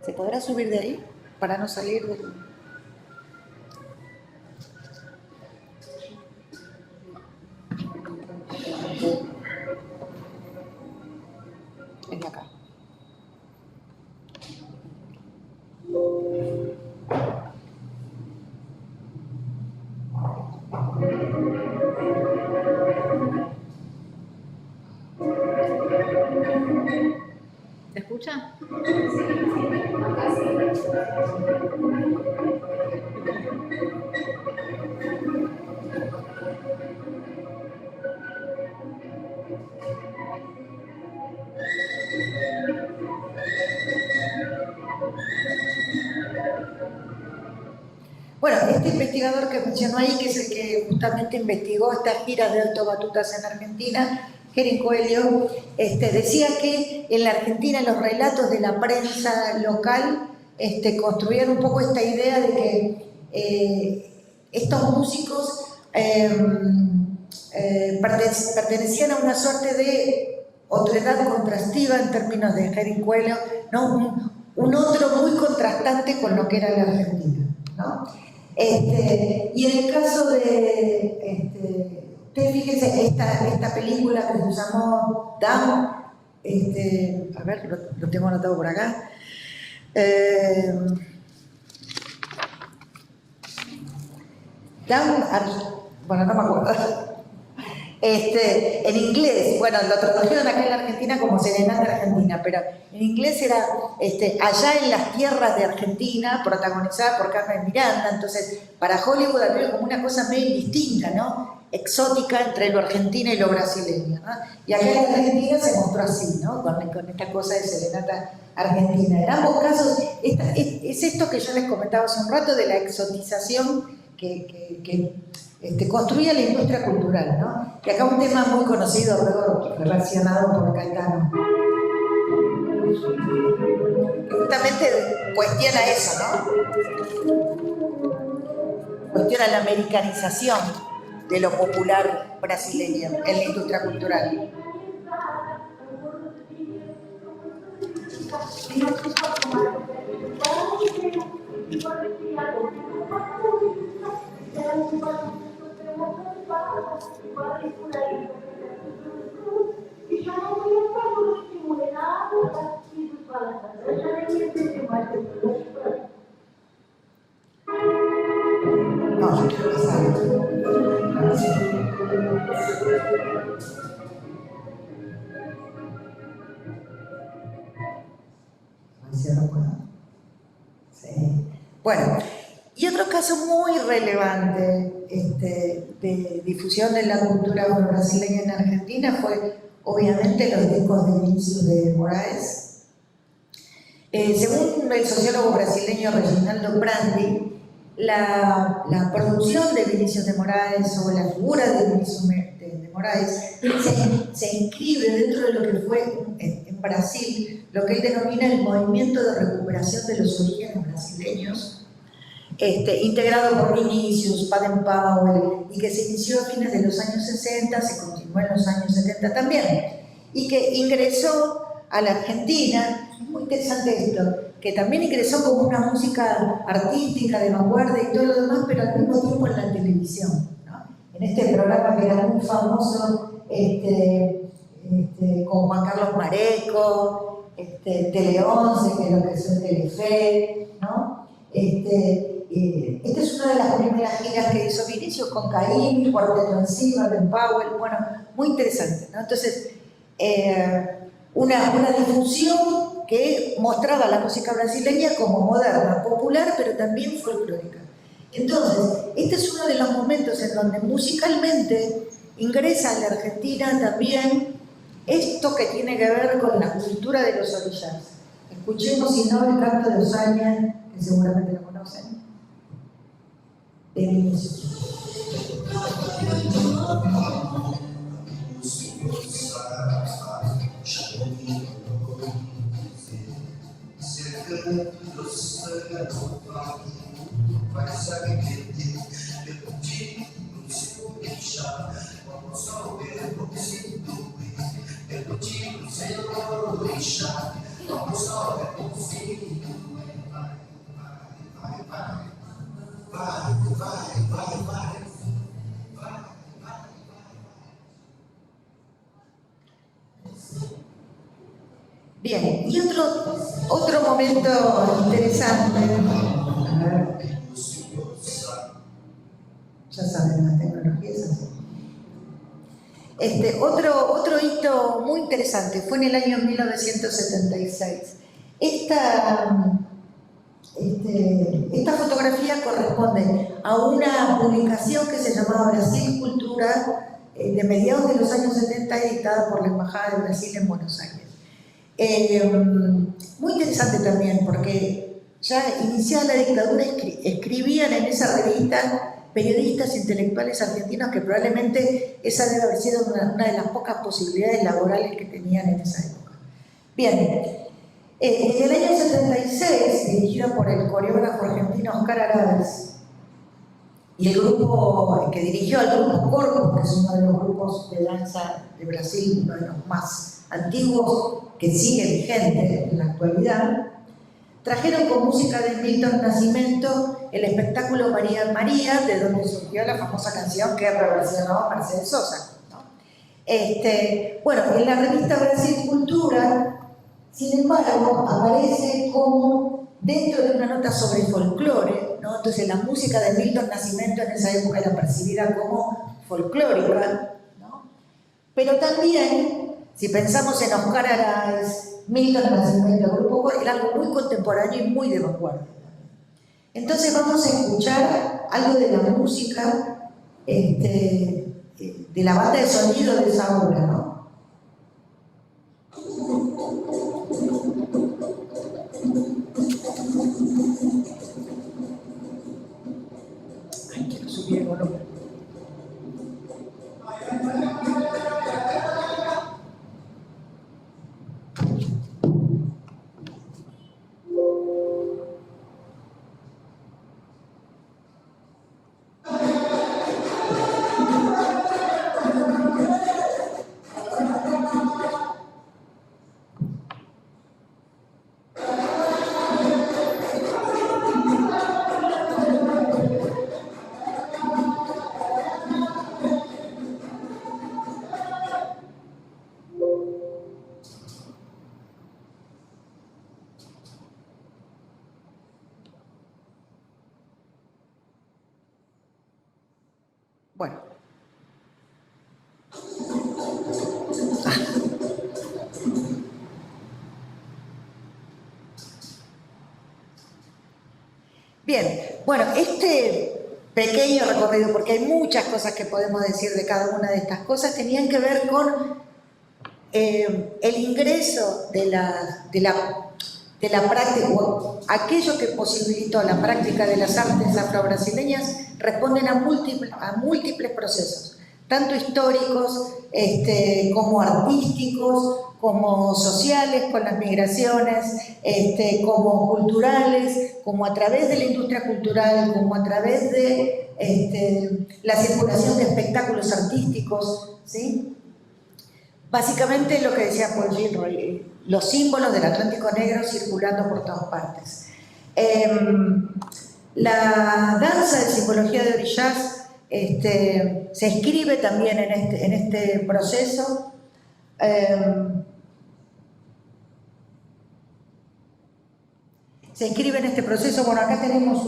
¿Se podrá subir de ahí para no salir del...? Es de acá. ¿Se escucha? Bueno, este investigador que mencionó ahí, que es el que justamente investigó estas giras de Alto Batutas en Argentina, Gerin Coelho, decía que en la Argentina los relatos de la prensa local construían un poco esta idea de que estos músicos pertenecían a una suerte de otredad contrastiva en términos de Gerin Coelho, ¿no? un otro muy contrastante con lo que era la Argentina, ¿no? Y en el caso de, ustedes fíjense, esta película que se llamó Down, a ver, lo tengo anotado por acá, Down, bueno, no me acuerdo. En inglés, bueno, lo tradujeron acá en la Argentina como Serenata Argentina, pero en inglés era Allá en las tierras de Argentina, protagonizada por Carmen Miranda. Entonces, para Hollywood había como una cosa medio distinta, ¿no? Exótica entre lo argentino y lo brasileño, ¿no? Y acá en la Argentina se mostró así, ¿no? Con esta cosa de Serenata Argentina. En ambos casos, es esto que yo les comentaba hace un rato de la exotización que construía la industria cultural, ¿no? Y acá un tema muy conocido, luego relacionado por Caetano. Justamente cuestiona eso, ¿no? Cuestiona la americanización de lo popular brasileño en la industria cultural. No, yo quiero pasar. Sí. Bueno, y otro caso muy relevante de difusión de la cultura brasileña en Argentina fue, obviamente, los discos de Vinicius de Moraes. Según el sociólogo brasileño Reginaldo Brandi, la producción de Vinicius de Moraes o la figura de Vinicius de Moraes se inscribe dentro de lo que fue en Brasil, lo que él denomina el movimiento de recuperación de los orígenes brasileños, integrado por Vinicius, Baden Powell, y que se inició a fines de los años 60, se continuó en los años 70 también, y que ingresó a la Argentina. Es muy interesante esto, que también ingresó como una música artística de vanguardia y todo lo demás, pero al mismo tiempo en la televisión, ¿no? En este programa que era muy famoso, con Juan Carlos Mareco, Tele 11, que es lo que es el Telefe, ¿no? Esta es una de las primeras giras que hizo Vinicius con Caín, Cuarteto en Sí, Baden Powell, bueno, muy interesante, ¿no? Entonces, una difusión que mostraba la música brasileña como moderna, popular, pero también folclórica. Entonces, este es uno de los momentos en donde musicalmente ingresa a la Argentina también esto que tiene que ver con la cultura de los orillas. Escuchemos, si no, el canto de Osaña, que seguramente lo conocen. Vinicius. Bien, y otro momento interesante, a ver, ya saben, las tecnologías así. Otro hito muy interesante fue en el año 1976. Esta fotografía corresponde a una publicación que se llamaba Brasil Cultura, de mediados de los años 70, editada por la Embajada de Brasil en Buenos Aires. Muy interesante también, porque ya iniciada la dictadura escribían en esa revista periodistas intelectuales argentinos que probablemente esa debe haber sido una de las pocas posibilidades laborales que tenían en esa época. Bien, en el año 76, dirigido por el coreógrafo argentino Oscar Arás, y el grupo que dirigió al grupo Corpus, que es uno de los grupos de danza de Brasil, uno de los más antiguos, que sigue vigente en la actualidad, trajeron con música de Milton Nascimento el espectáculo María María, de donde surgió la famosa canción que reversionó Mercedes Sosa, ¿no? Bueno, en la revista Brasil Cultura, sin embargo, aparece como dentro de una nota sobre folclore, ¿no? Entonces la música de Milton Nascimento en esa época era percibida como folclórica, ¿no? Pero también, si pensamos en Oscar Arás, Milton Nascimento, el grupo Corpus, era algo muy contemporáneo y muy de vanguardia. Entonces vamos a escuchar algo de la música, de la banda de sonido de esa obra, ¿no? Ay, quiero subir el volumen. Bueno. Bien, bueno, este pequeño recorrido, porque hay muchas cosas que podemos decir de cada una de estas cosas, tenían que ver con el ingreso de la práctica, aquello que posibilitó la práctica de las artes afro-brasileñas, responden a múltiples procesos, tanto históricos como artísticos, como sociales con las migraciones, como culturales, como a través de la industria cultural, como a través de la circulación de espectáculos artísticos, ¿sí? Básicamente lo que decía Paul Gilroy, los símbolos del Atlántico Negro circulando por todas partes. La danza de simbología de orillas se inscribe también en este proceso. Se inscribe en este proceso. Bueno, acá tenemos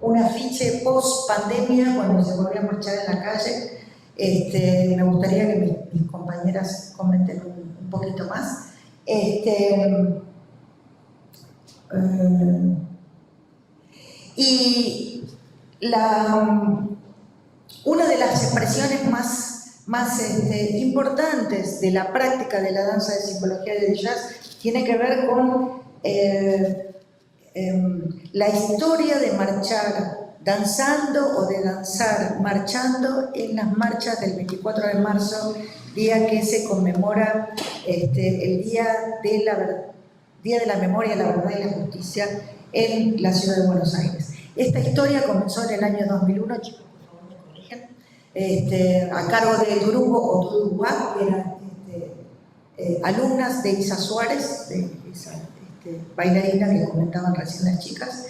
un afiche post-pandemia, cuando se volvió a marchar en la calle. Me gustaría que mis compañeras comenten un poquito más. Y una de las expresiones más importantes de la práctica de la danza de simbología de orillas tiene que ver con la historia de marchar danzando o de danzar, marchando en las marchas del 24 de marzo, día que se conmemora el Día de la Memoria, la Verdad y la Justicia en la ciudad de Buenos Aires. Esta historia comenzó en el año 2001, chicos, por favor, me corrijan, a cargo de Turugo o Turugua, que eran alumnas de Isa Suárez, de esa bailarina que comentaban recién las chicas,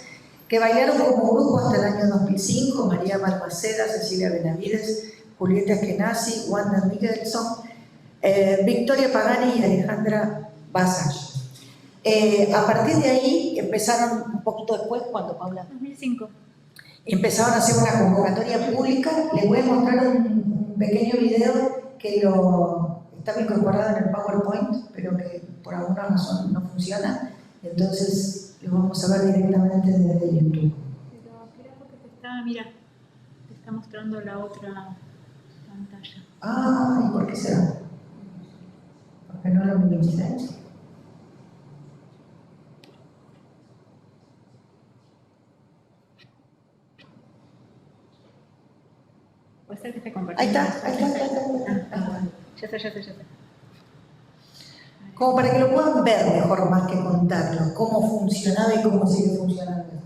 que bailaron como grupo hasta el año 2005, María Balmaceda, Cecilia Benavides, Julieta Eskenazi, Wanda Mickelson, Victoria Pagani y Alejandra Basage. A partir de ahí empezaron un poquito después, cuando Paula... 2005. Empezaron a hacer una convocatoria pública. Les voy a mostrar un pequeño video que estaba incorporado en el PowerPoint, pero que por alguna razón no funciona. Entonces lo vamos a ver directamente desde YouTube. Pero creo que te está mostrando la otra pantalla. Ah, ¿y por qué será? Porque no lo minimicé. Puede ser que esté compartiendo. Ahí está. Ya sé. Como para que lo puedan ver mejor más que contarlo, cómo funcionaba y cómo sigue funcionando esto.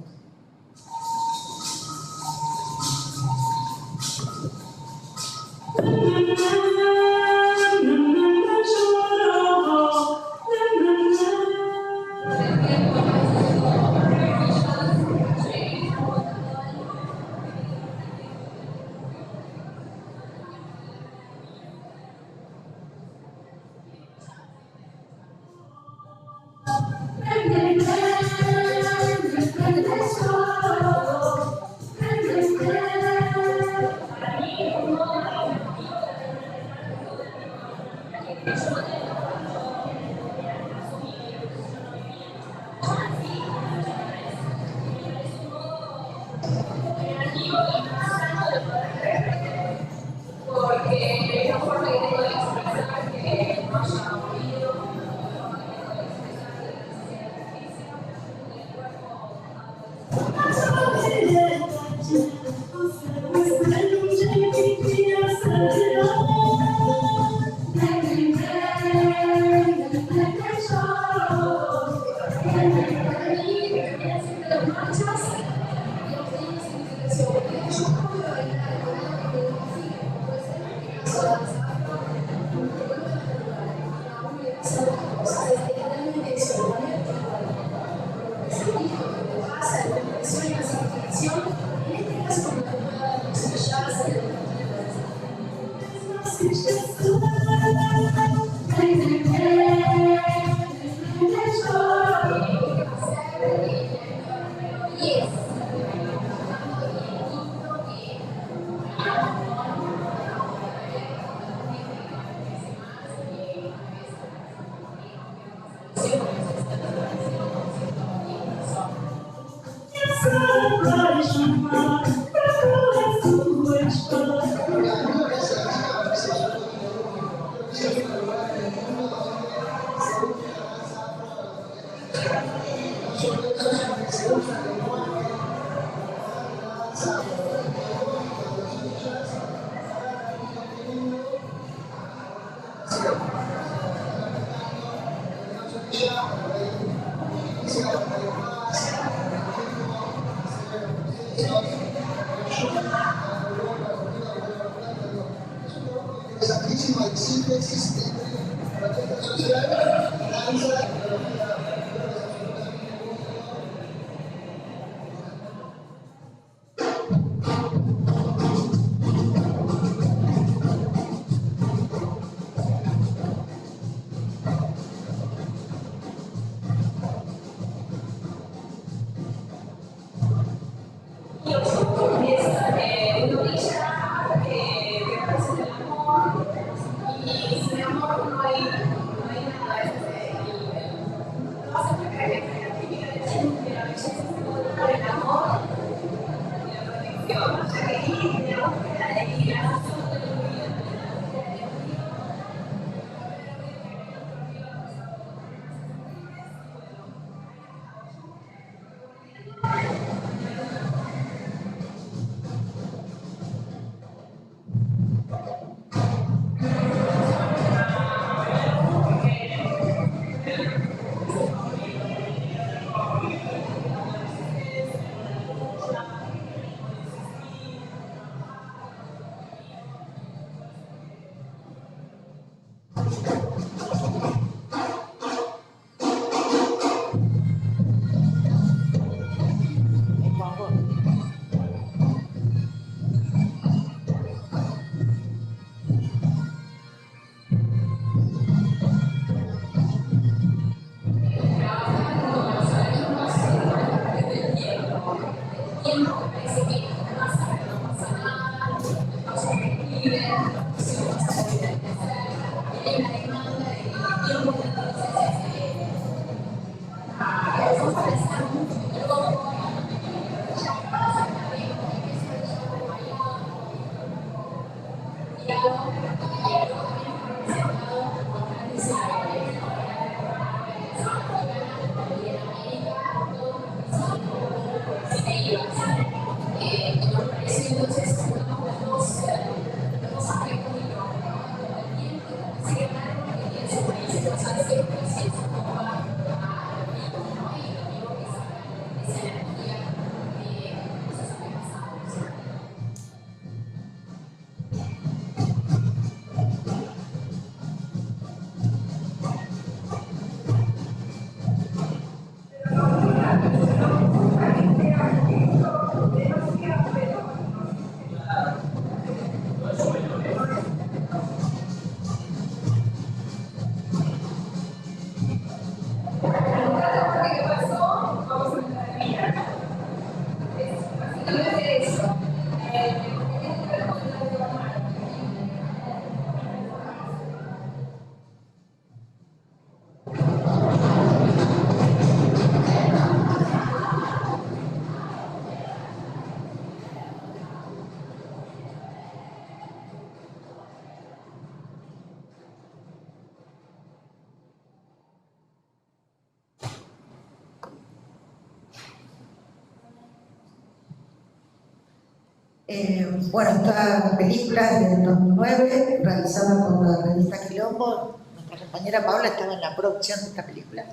Bueno, esta película es del 2009, realizada por la revista Quilombo. Nuestra compañera Paula estaba en la producción de esta película,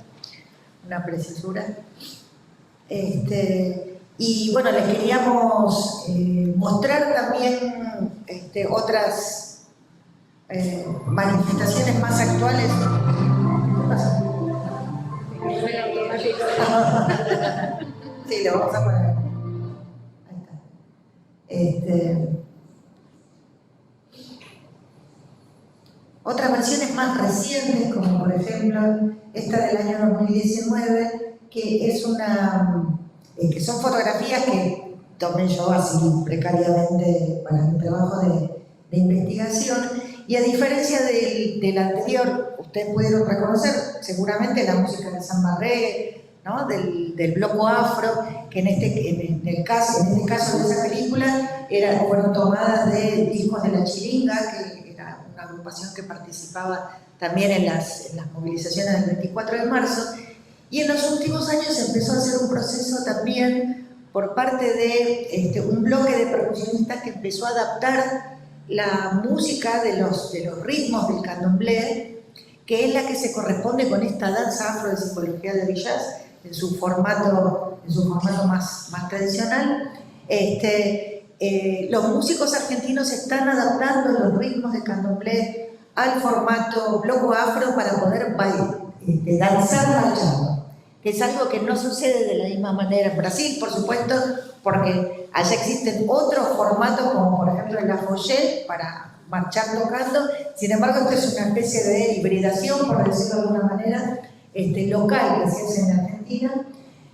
una preciosura. Y bueno, les queríamos mostrar también otras manifestaciones más actuales. ¿Qué pasa? Sí, lo vamos a poner. Ahí está. Otras versiones más recientes, como por ejemplo esta del año 2019, que es que son fotografías que tomé yo así precariamente para mi trabajo de investigación, y a diferencia del anterior, ustedes pudieron reconocer seguramente la música de Samba Reggae, ¿no? del bloco afro, que en este caso de esa película fueron tomadas de discos de La Chiringa, que era una agrupación que participaba también en las movilizaciones del 24 de marzo. Y en los últimos años empezó a hacer un proceso también por parte de un bloque de percusionistas que empezó a adaptar la música de los ritmos del candomblé, que es la que se corresponde con esta danza afro de psicología de Orillás, en su formato más tradicional. Los músicos argentinos están adaptando los ritmos de candomblé al formato bloco afro para poder danzar marchando, que es algo que no sucede de la misma manera en Brasil, por supuesto, porque allá existen otros formatos, como por ejemplo el afoyé, para marchar tocando. Sin embargo, esto es una especie de hibridación, por decirlo de alguna manera, local que se hace en Argentina.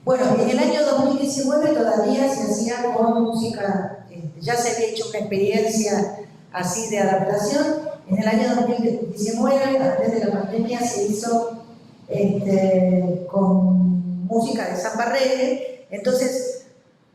Bueno, en el año 2019 todavía se hacía con música, ya se había hecho una experiencia así de adaptación. En el año 2019, antes de la pandemia, se hizo con música de samba reggae. Entonces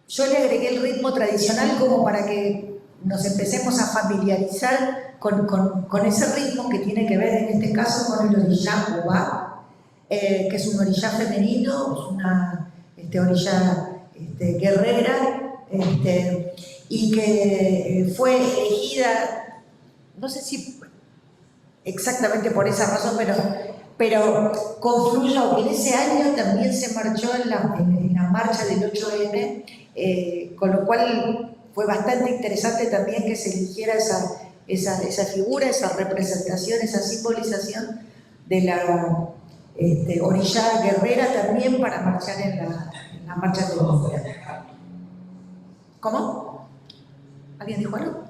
yo le agregué el ritmo tradicional como para que nos empecemos a familiarizar con ese ritmo que tiene que ver en este caso con el orillá Ubá, que es un orillá femenino, es una orillá guerrera, y que fue elegida, no sé si exactamente por esa razón, pero confluyó que en ese año también se marchó en la marcha del 8M, con lo cual fue bastante interesante también que se eligiera esa figura, esa representación, esa simbolización de la orillá guerrera también para marchar en la marcha de la. ¿Cómo? ¿Alguien dijo algo?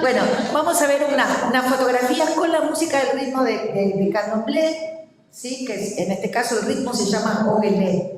Bueno, vamos a ver una fotografía con la música del ritmo de candomblé, ¿sí? Que en este caso el ritmo se llama oguelé.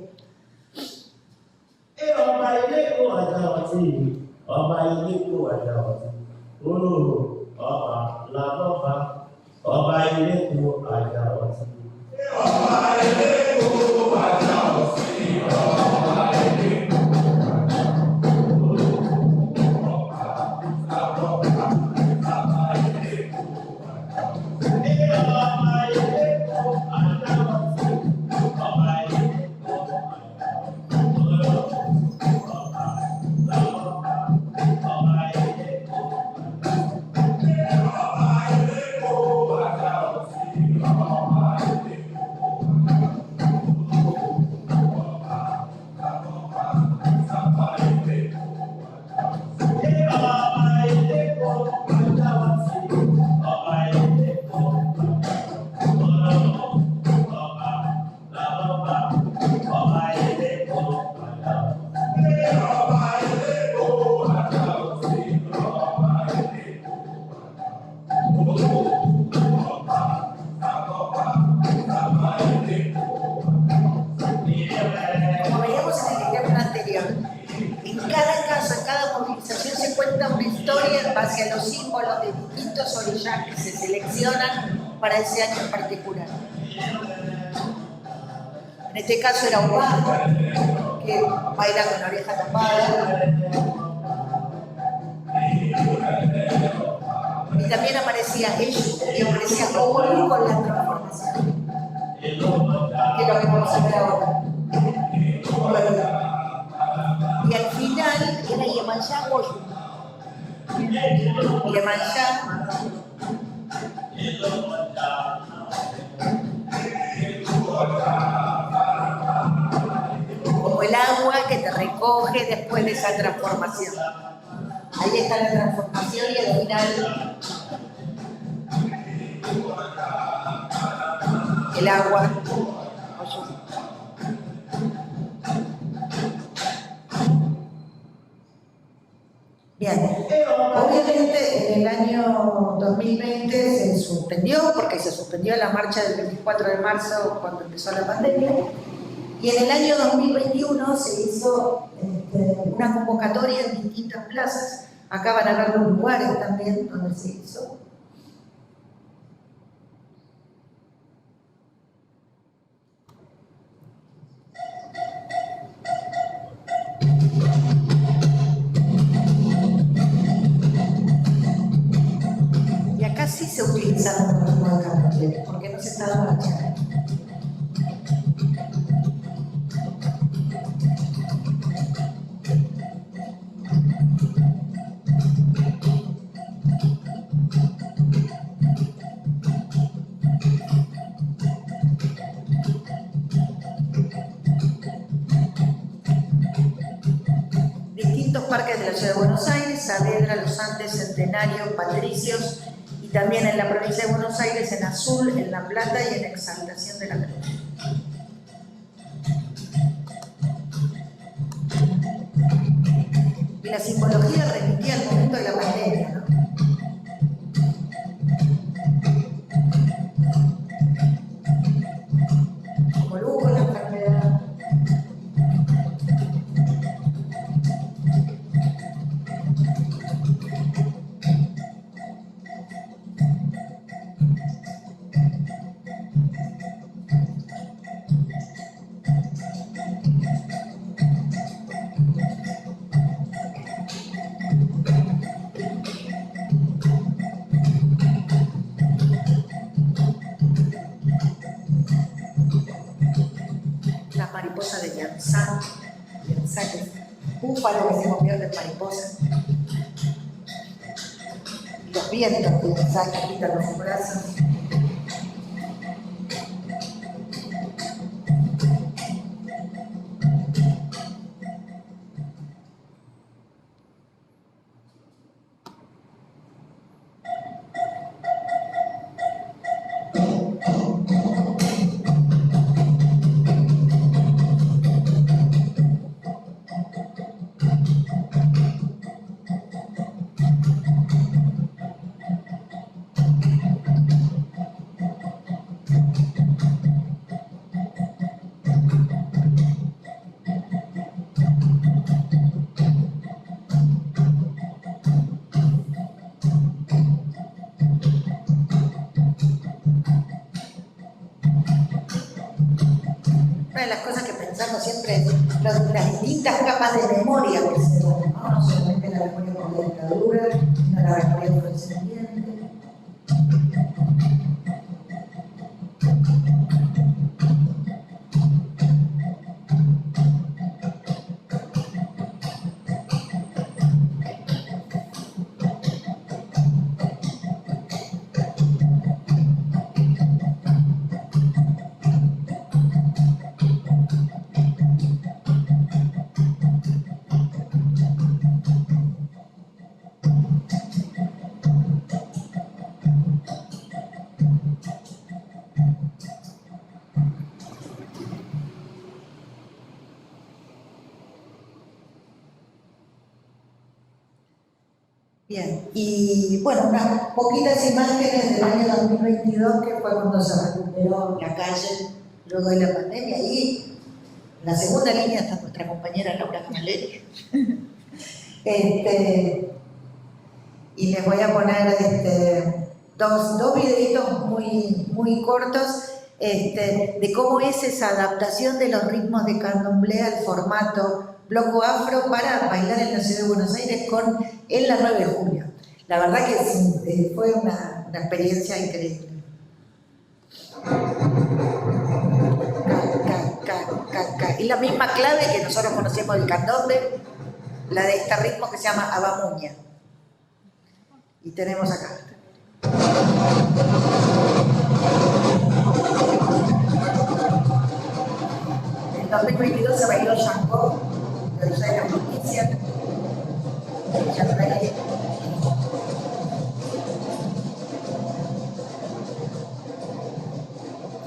Hacia los símbolos de distintos orillás que se seleccionan para ese año en particular. En este caso era Ubá, que baila con la oreja tapada. Y también aparecía Eshu, y aparecía Obolu con la transformación, que es lo que vamos a ver ahora. Iemanjá o Oyún. Iemanjá. Como el agua que te recoge después de esa transformación. Ahí está la transformación y al final el agua. Bien, obviamente en el año 2020 se suspendió, porque se suspendió la marcha del 24 de marzo cuando empezó la pandemia, y en el año 2021 se hizo una convocatoria en distintas plazas. Acá van a ver los lugares también donde se hizo. Y acá sí se utilizaron los ritmos de candomblé, porque no se estaba marchando. Distintos parques de la ciudad de Buenos Aires, Saavedra, Los Andes, Centenario, Patricios, y también en la provincia de Buenos Aires, en Azul, en La Plata y en Exaltación de la Cruz. Y la simbología remitía al momento de la pandemia, ¿no? Como lujo la enfermedad. La mariposa de Yansan, que es búfalo que se convierte en mariposa. Y los vientos de Yansan que quitan los brazos. Una de las cosas que pensamos siempre es las distintas capas de memoria que se dan, ¿no? No solamente la memoria por la dictadura, sino la memoria por el descendiente. Bien, y bueno, unas poquitas imágenes del año 2022, que fue cuando se recuperó la calle luego de la pandemia, y en la segunda línea está nuestra compañera Laura Maleri. Y les voy a poner dos videitos muy cortos de cómo es esa adaptación de los ritmos de candomblé al formato bloco afro para bailar en la ciudad de Buenos Aires en la 9 de julio. La verdad que fue una experiencia increíble. Y la misma clave que nosotros conocemos del candomblé, la de este ritmo que se llama Abamuña. Y tenemos acá. En 2022 se bailó Shango, de los de la Justicia.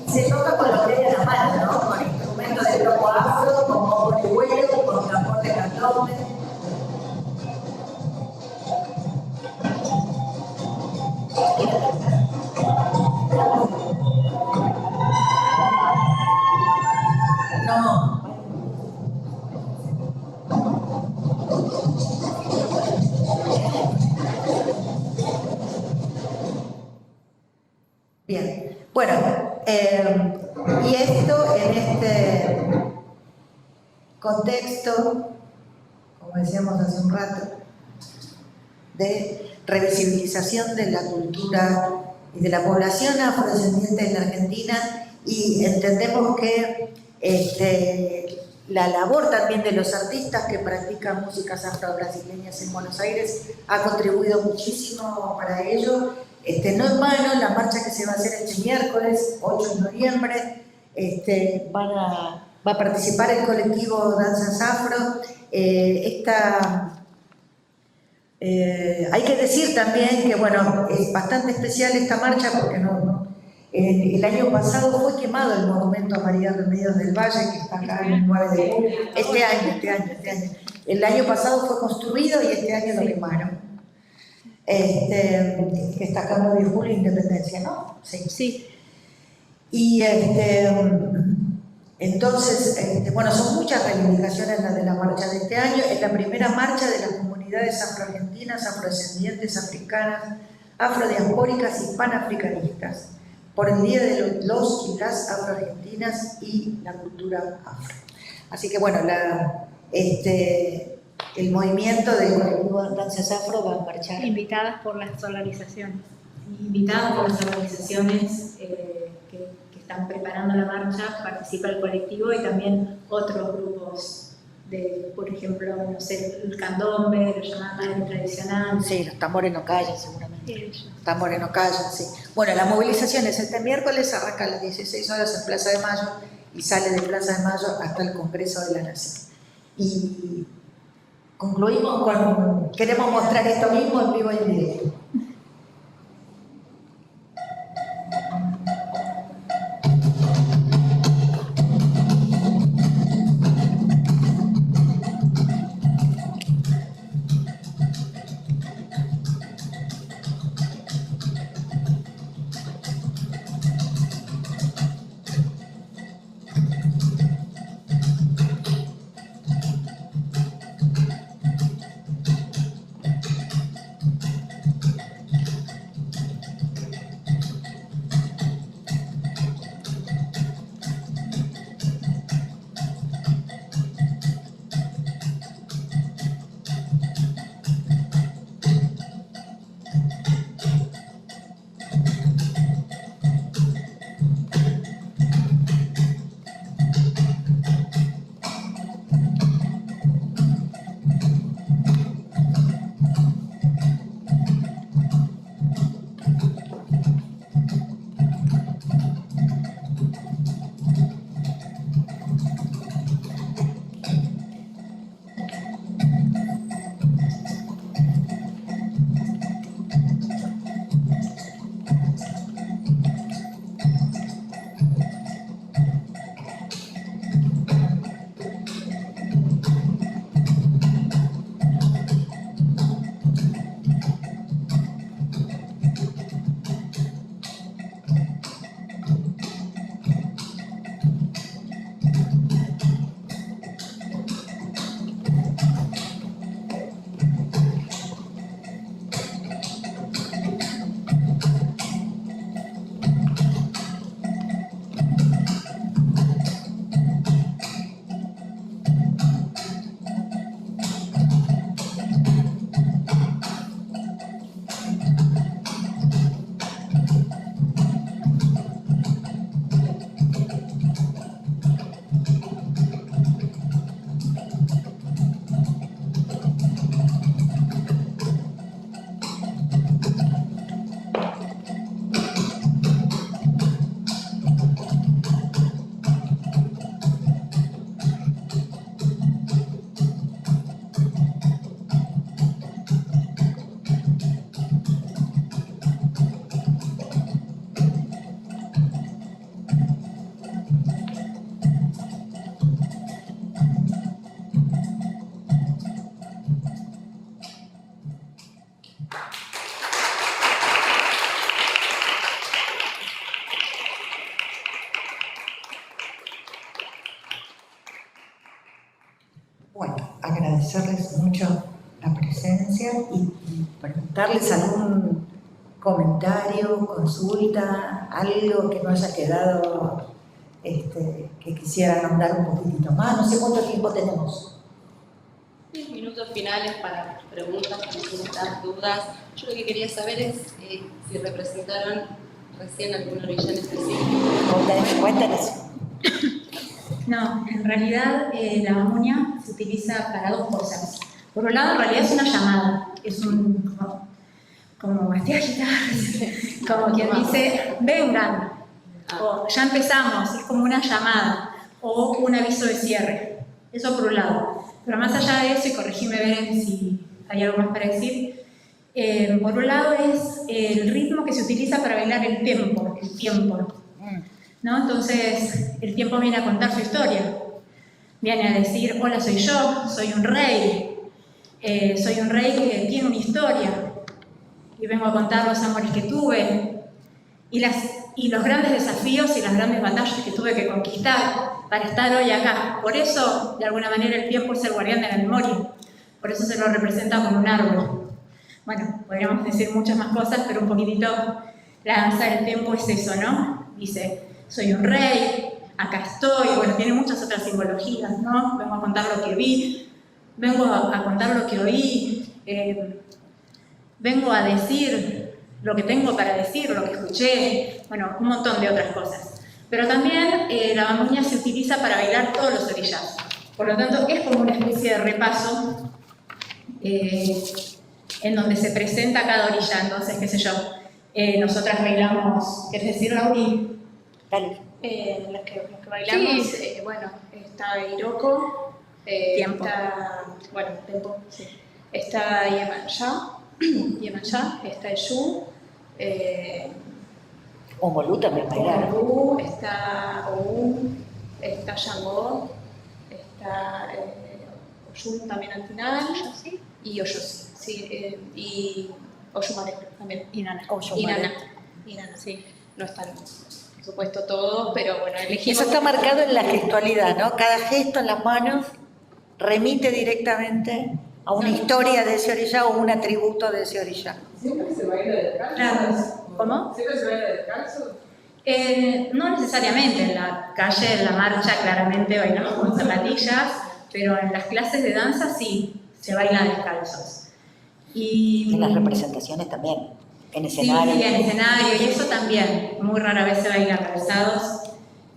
Se toca con los dedos en la mano, ¿no? Con instrumentos de globo afro, con polihuelo, con tambor de candombe. No. Bien, bueno, y esto en este contexto, como decíamos hace un rato, de revisibilización de la cultura y de la población afrodescendiente en la Argentina, y entendemos que la labor también de los artistas que practican músicas afro-brasileñas en Buenos Aires ha contribuido muchísimo para ello. No en vano, la marcha que se va a hacer este miércoles, 8 de noviembre, va a participar el colectivo Danzas Afro. Hay que decir también que, bueno, es bastante especial esta marcha porque el año pasado fue quemado el monumento a María Remedios del Valle, que está acá en el 9 de julio. Este año. El año pasado fue construido y este año lo quemaron. Que está acá en 9 de julio, Independencia, ¿no? Sí. Y entonces, bueno, son muchas reivindicaciones las de la marcha de este año. Es la primera marcha de las comunidades afroargentinas, afrodescendientes, africanas, afrodiaspóricas y panafricanistas por el Día de los y las afroargentinas y la cultura afro. Así que bueno, el movimiento del colectivo Danzas Afro va a marchar. Invitadas por las solarizaciones. Invitadas por las organizaciones que están preparando la marcha, participa el colectivo y también otros grupos de, por ejemplo, no sé, el candombe, lo llaman tradicional. Sí, los tambores no callan seguramente. Ellos. Tambores no callan, sí. Bueno, la movilización es este miércoles, arranca a las 16 horas en Plaza de Mayo y sale de Plaza de Mayo hasta el Congreso de la Nación. Y concluimos queremos mostrar esto mismo en vivo y en directo. agradecerles mucho la presencia y preguntarles algún comentario, consulta, algo que no haya quedado, que quisieran ahondar un poquitito más. No sé cuánto tiempo tenemos. 10 minutos finales para preguntas, consultas, dudas. Yo lo que quería saber es si representaron recién algún orillán específico. Cuéntanos. No, en realidad la mamuña se utiliza para dos cosas. Por un lado, en realidad es una llamada, es como como quien dice, vengan, o ya empezamos, es como una llamada, o un aviso de cierre. Eso por un lado. Pero más allá de eso, y corregime Beren si hay algo más para decir, por un lado es el ritmo que se utiliza para bailar el tiempo, ¿no? Entonces, el tiempo viene a contar su historia, viene a decir, hola, soy yo, soy un rey que tiene una historia, y vengo a contar los amores que tuve, y los grandes desafíos y las grandes batallas que tuve que conquistar para estar hoy acá. Por eso, de alguna manera, el tiempo es el guardián de la memoria, por eso se lo representa como un árbol. Bueno, podríamos decir muchas más cosas, pero un poquitito la danza del tiempo es eso, ¿no? Dice, soy un rey, acá estoy, bueno, tiene muchas otras simbologías, ¿no? Vengo a contar lo que vi, vengo a contar lo que oí, vengo a decir lo que tengo para decir, lo que escuché, bueno, un montón de otras cosas. Pero también la mamuña se utiliza para bailar todos los orillazos. Por lo tanto, es como una especie de repaso en donde se presenta cada orilla. Entonces, qué sé yo, nosotras bailamos, ¿quieres decir, Lauri? Dale. Las que bailamos, Sí. Bueno, está Iroko, Tiempo. Tiempo, sí. Está Yemanjá, está Eshu, Omolú también bailaron. Omolú, está Oum, está Shango, está Oyun también al final, y Oyosi, sí, y Oyumare también. Y Nana. Y Nana, sí. No están, por supuesto, todos, pero bueno, elegimos. Eso está marcado en la gestualidad, ¿no? Cada gesto en las manos remite directamente a una historia de ese orillá o un atributo de ese orillá. ¿Siempre se baila descalzo? Claro. ¿Cómo? ¿Siempre se baila descalzo? No necesariamente, en la calle, en la marcha, claramente bailamos con zapatillas, pero en las clases de danza sí, se baila descalzos. Y En las representaciones también, en sí, escenario. en escenario, y eso también, muy rara vez se baila calzados.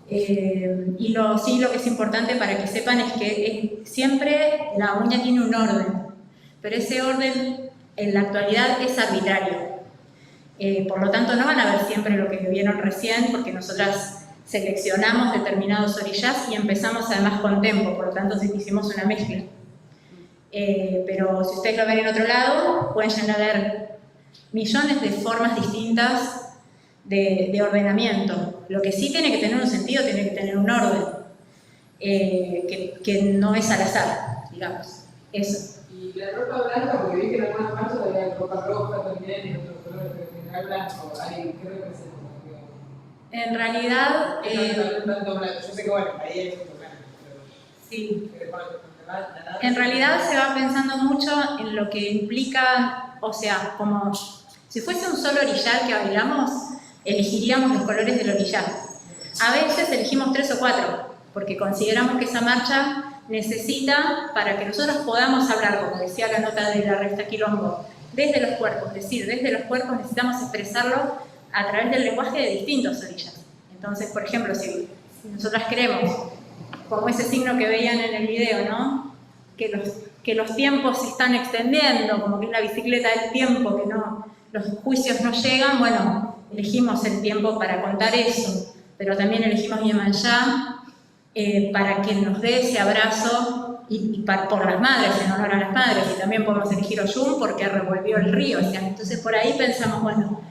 Y lo que es importante para que sepan es que siempre la uña tiene un orden, pero ese orden en la actualidad es arbitrario. Por lo tanto, no van a ver siempre lo que vieron recién, porque nosotras seleccionamos determinados orillás y empezamos además con tempo, por lo tanto hicimos una mezcla. Pero si ustedes lo ven en otro lado, pueden llegar a ver millones de formas distintas de ordenamiento. Lo que sí tiene que tener un sentido, tiene que tener un orden, que no es al azar, digamos. Eso. Y la ropa blanca, porque vi que en algunas marchas había ropa roja también y otros colores, pero en general blanco. ¿Qué representa? En realidad... Tanto blanco. Yo sé que bueno, ahí hay mucho blanco, pero... Sí. En realidad se va pensando mucho en lo que implica, o sea, como si fuese un solo orillar que bailamos, elegiríamos los colores del orillar. A veces elegimos 3 o 4, porque consideramos que esa marcha necesita, para que nosotros podamos hablar, como decía la nota de la revista Quilombo, desde los cuerpos, es decir, desde los cuerpos necesitamos expresarlo a través del lenguaje de distintos orillas. Entonces, por ejemplo, si nosotras queremos, como ese signo que veían en el video, ¿no? Que los tiempos se están extendiendo, como que es la bicicleta del tiempo, que no, los juicios no llegan, bueno, elegimos el tiempo para contar eso, pero también elegimos Yemanjá para que nos dé ese abrazo por las madres, en honor a las madres, y también podemos elegir Oyun porque revolvió el río, o sea, entonces por ahí pensamos, bueno,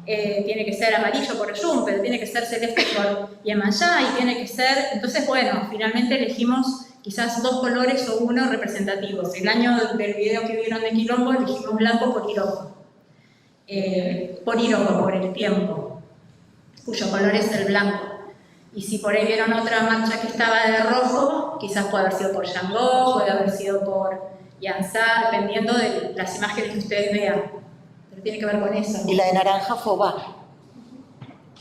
tiene que ser amarillo por Oyun, pero tiene que ser celeste por Yemanjá, y tiene que ser, entonces bueno, finalmente elegimos quizás 2 colores o 1 representativos. El año del video que vieron de Quilombo elegimos blanco por Iroko, por el tiempo, cuyo color es el blanco. Y si por ahí vieron otra marcha que estaba de rojo, quizás puede haber sido por Shango, puede haber sido por y ANSA, dependiendo de las imágenes que ustedes vean. Pero tiene que ver con eso. Y la de naranja fue OVA.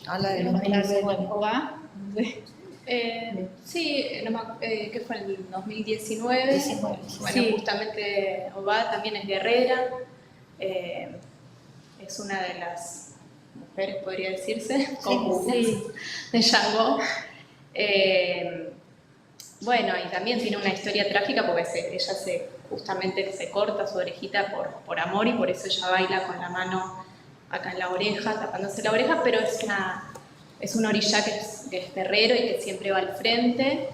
Ah, la de Tenemos que hablar de ¿OVA? Sí, ¿qué fue? En el 2019. 19. Bueno, Sí. justamente OVA también es guerrera. Es una de las mujeres, podría decirse, Sí. de Yango. Bueno, y también tiene una historia trágica porque ella justamente se corta su orejita por amor y por eso ella baila con la mano acá en la oreja, tapándose la oreja, pero es un orillá que es guerrero y que siempre va al frente.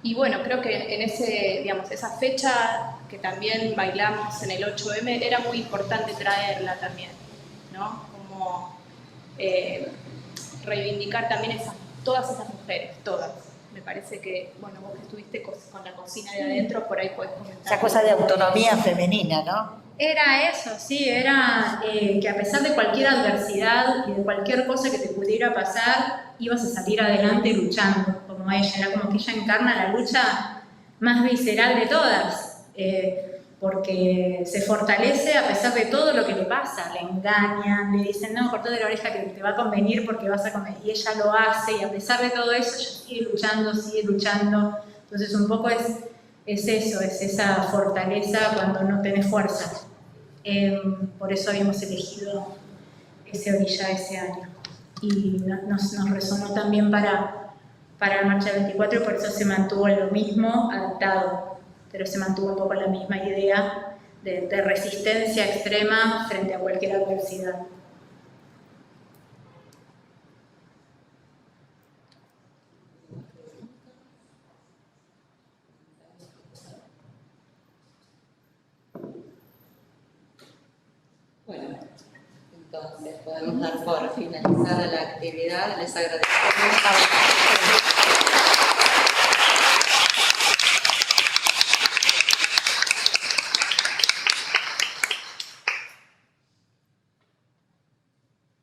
Y bueno, creo que en esa fecha que también bailamos en el 8M, era muy importante traerla también, ¿no? Como reivindicar también todas esas mujeres, todas. Me parece que, bueno, vos que estuviste con la cocina de adentro, por ahí podés comentar. Esa cosa de autonomía femenina, ¿no? Era eso, sí, era que a pesar de cualquier adversidad y de cualquier cosa que te pudiera pasar, ibas a salir adelante luchando, como ella. Era como que ella encarna la lucha más visceral de todas, porque se fortalece a pesar de todo lo que le pasa. Le engañan, le dicen, no, cortate la oreja que te va a convenir porque vas a comer. Y ella lo hace, y a pesar de todo eso, ella sigue luchando. Entonces un poco es eso, es esa fortaleza cuando no tenés fuerza. Por eso habíamos elegido ese orillá ese año. Y nos resonó también para la marcha del 24 y por eso se mantuvo lo mismo, adaptado, pero se mantuvo un poco la misma idea de resistencia extrema frente a cualquier adversidad. Bueno, entonces podemos dar por finalizada la actividad. Les agradecemos.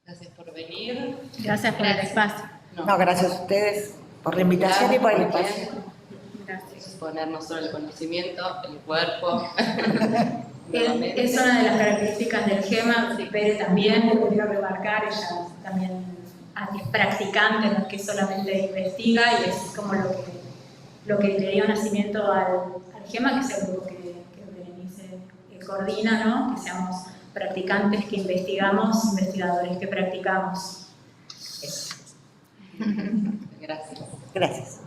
Gracias por venir. Gracias por el espacio. No, gracias a ustedes por la invitación y por el espacio. Gracias. Poner no solo el conocimiento, el cuerpo. Es una de las características del GEMA, Pere también, lo quiero remarcar, ella también es practicante, no es que solamente investiga, y es como lo que le dio nacimiento al GEMA, que es el grupo que Berenice coordina, ¿no? Que seamos practicantes que investigamos, investigadores que practicamos. Eso. Gracias. Gracias.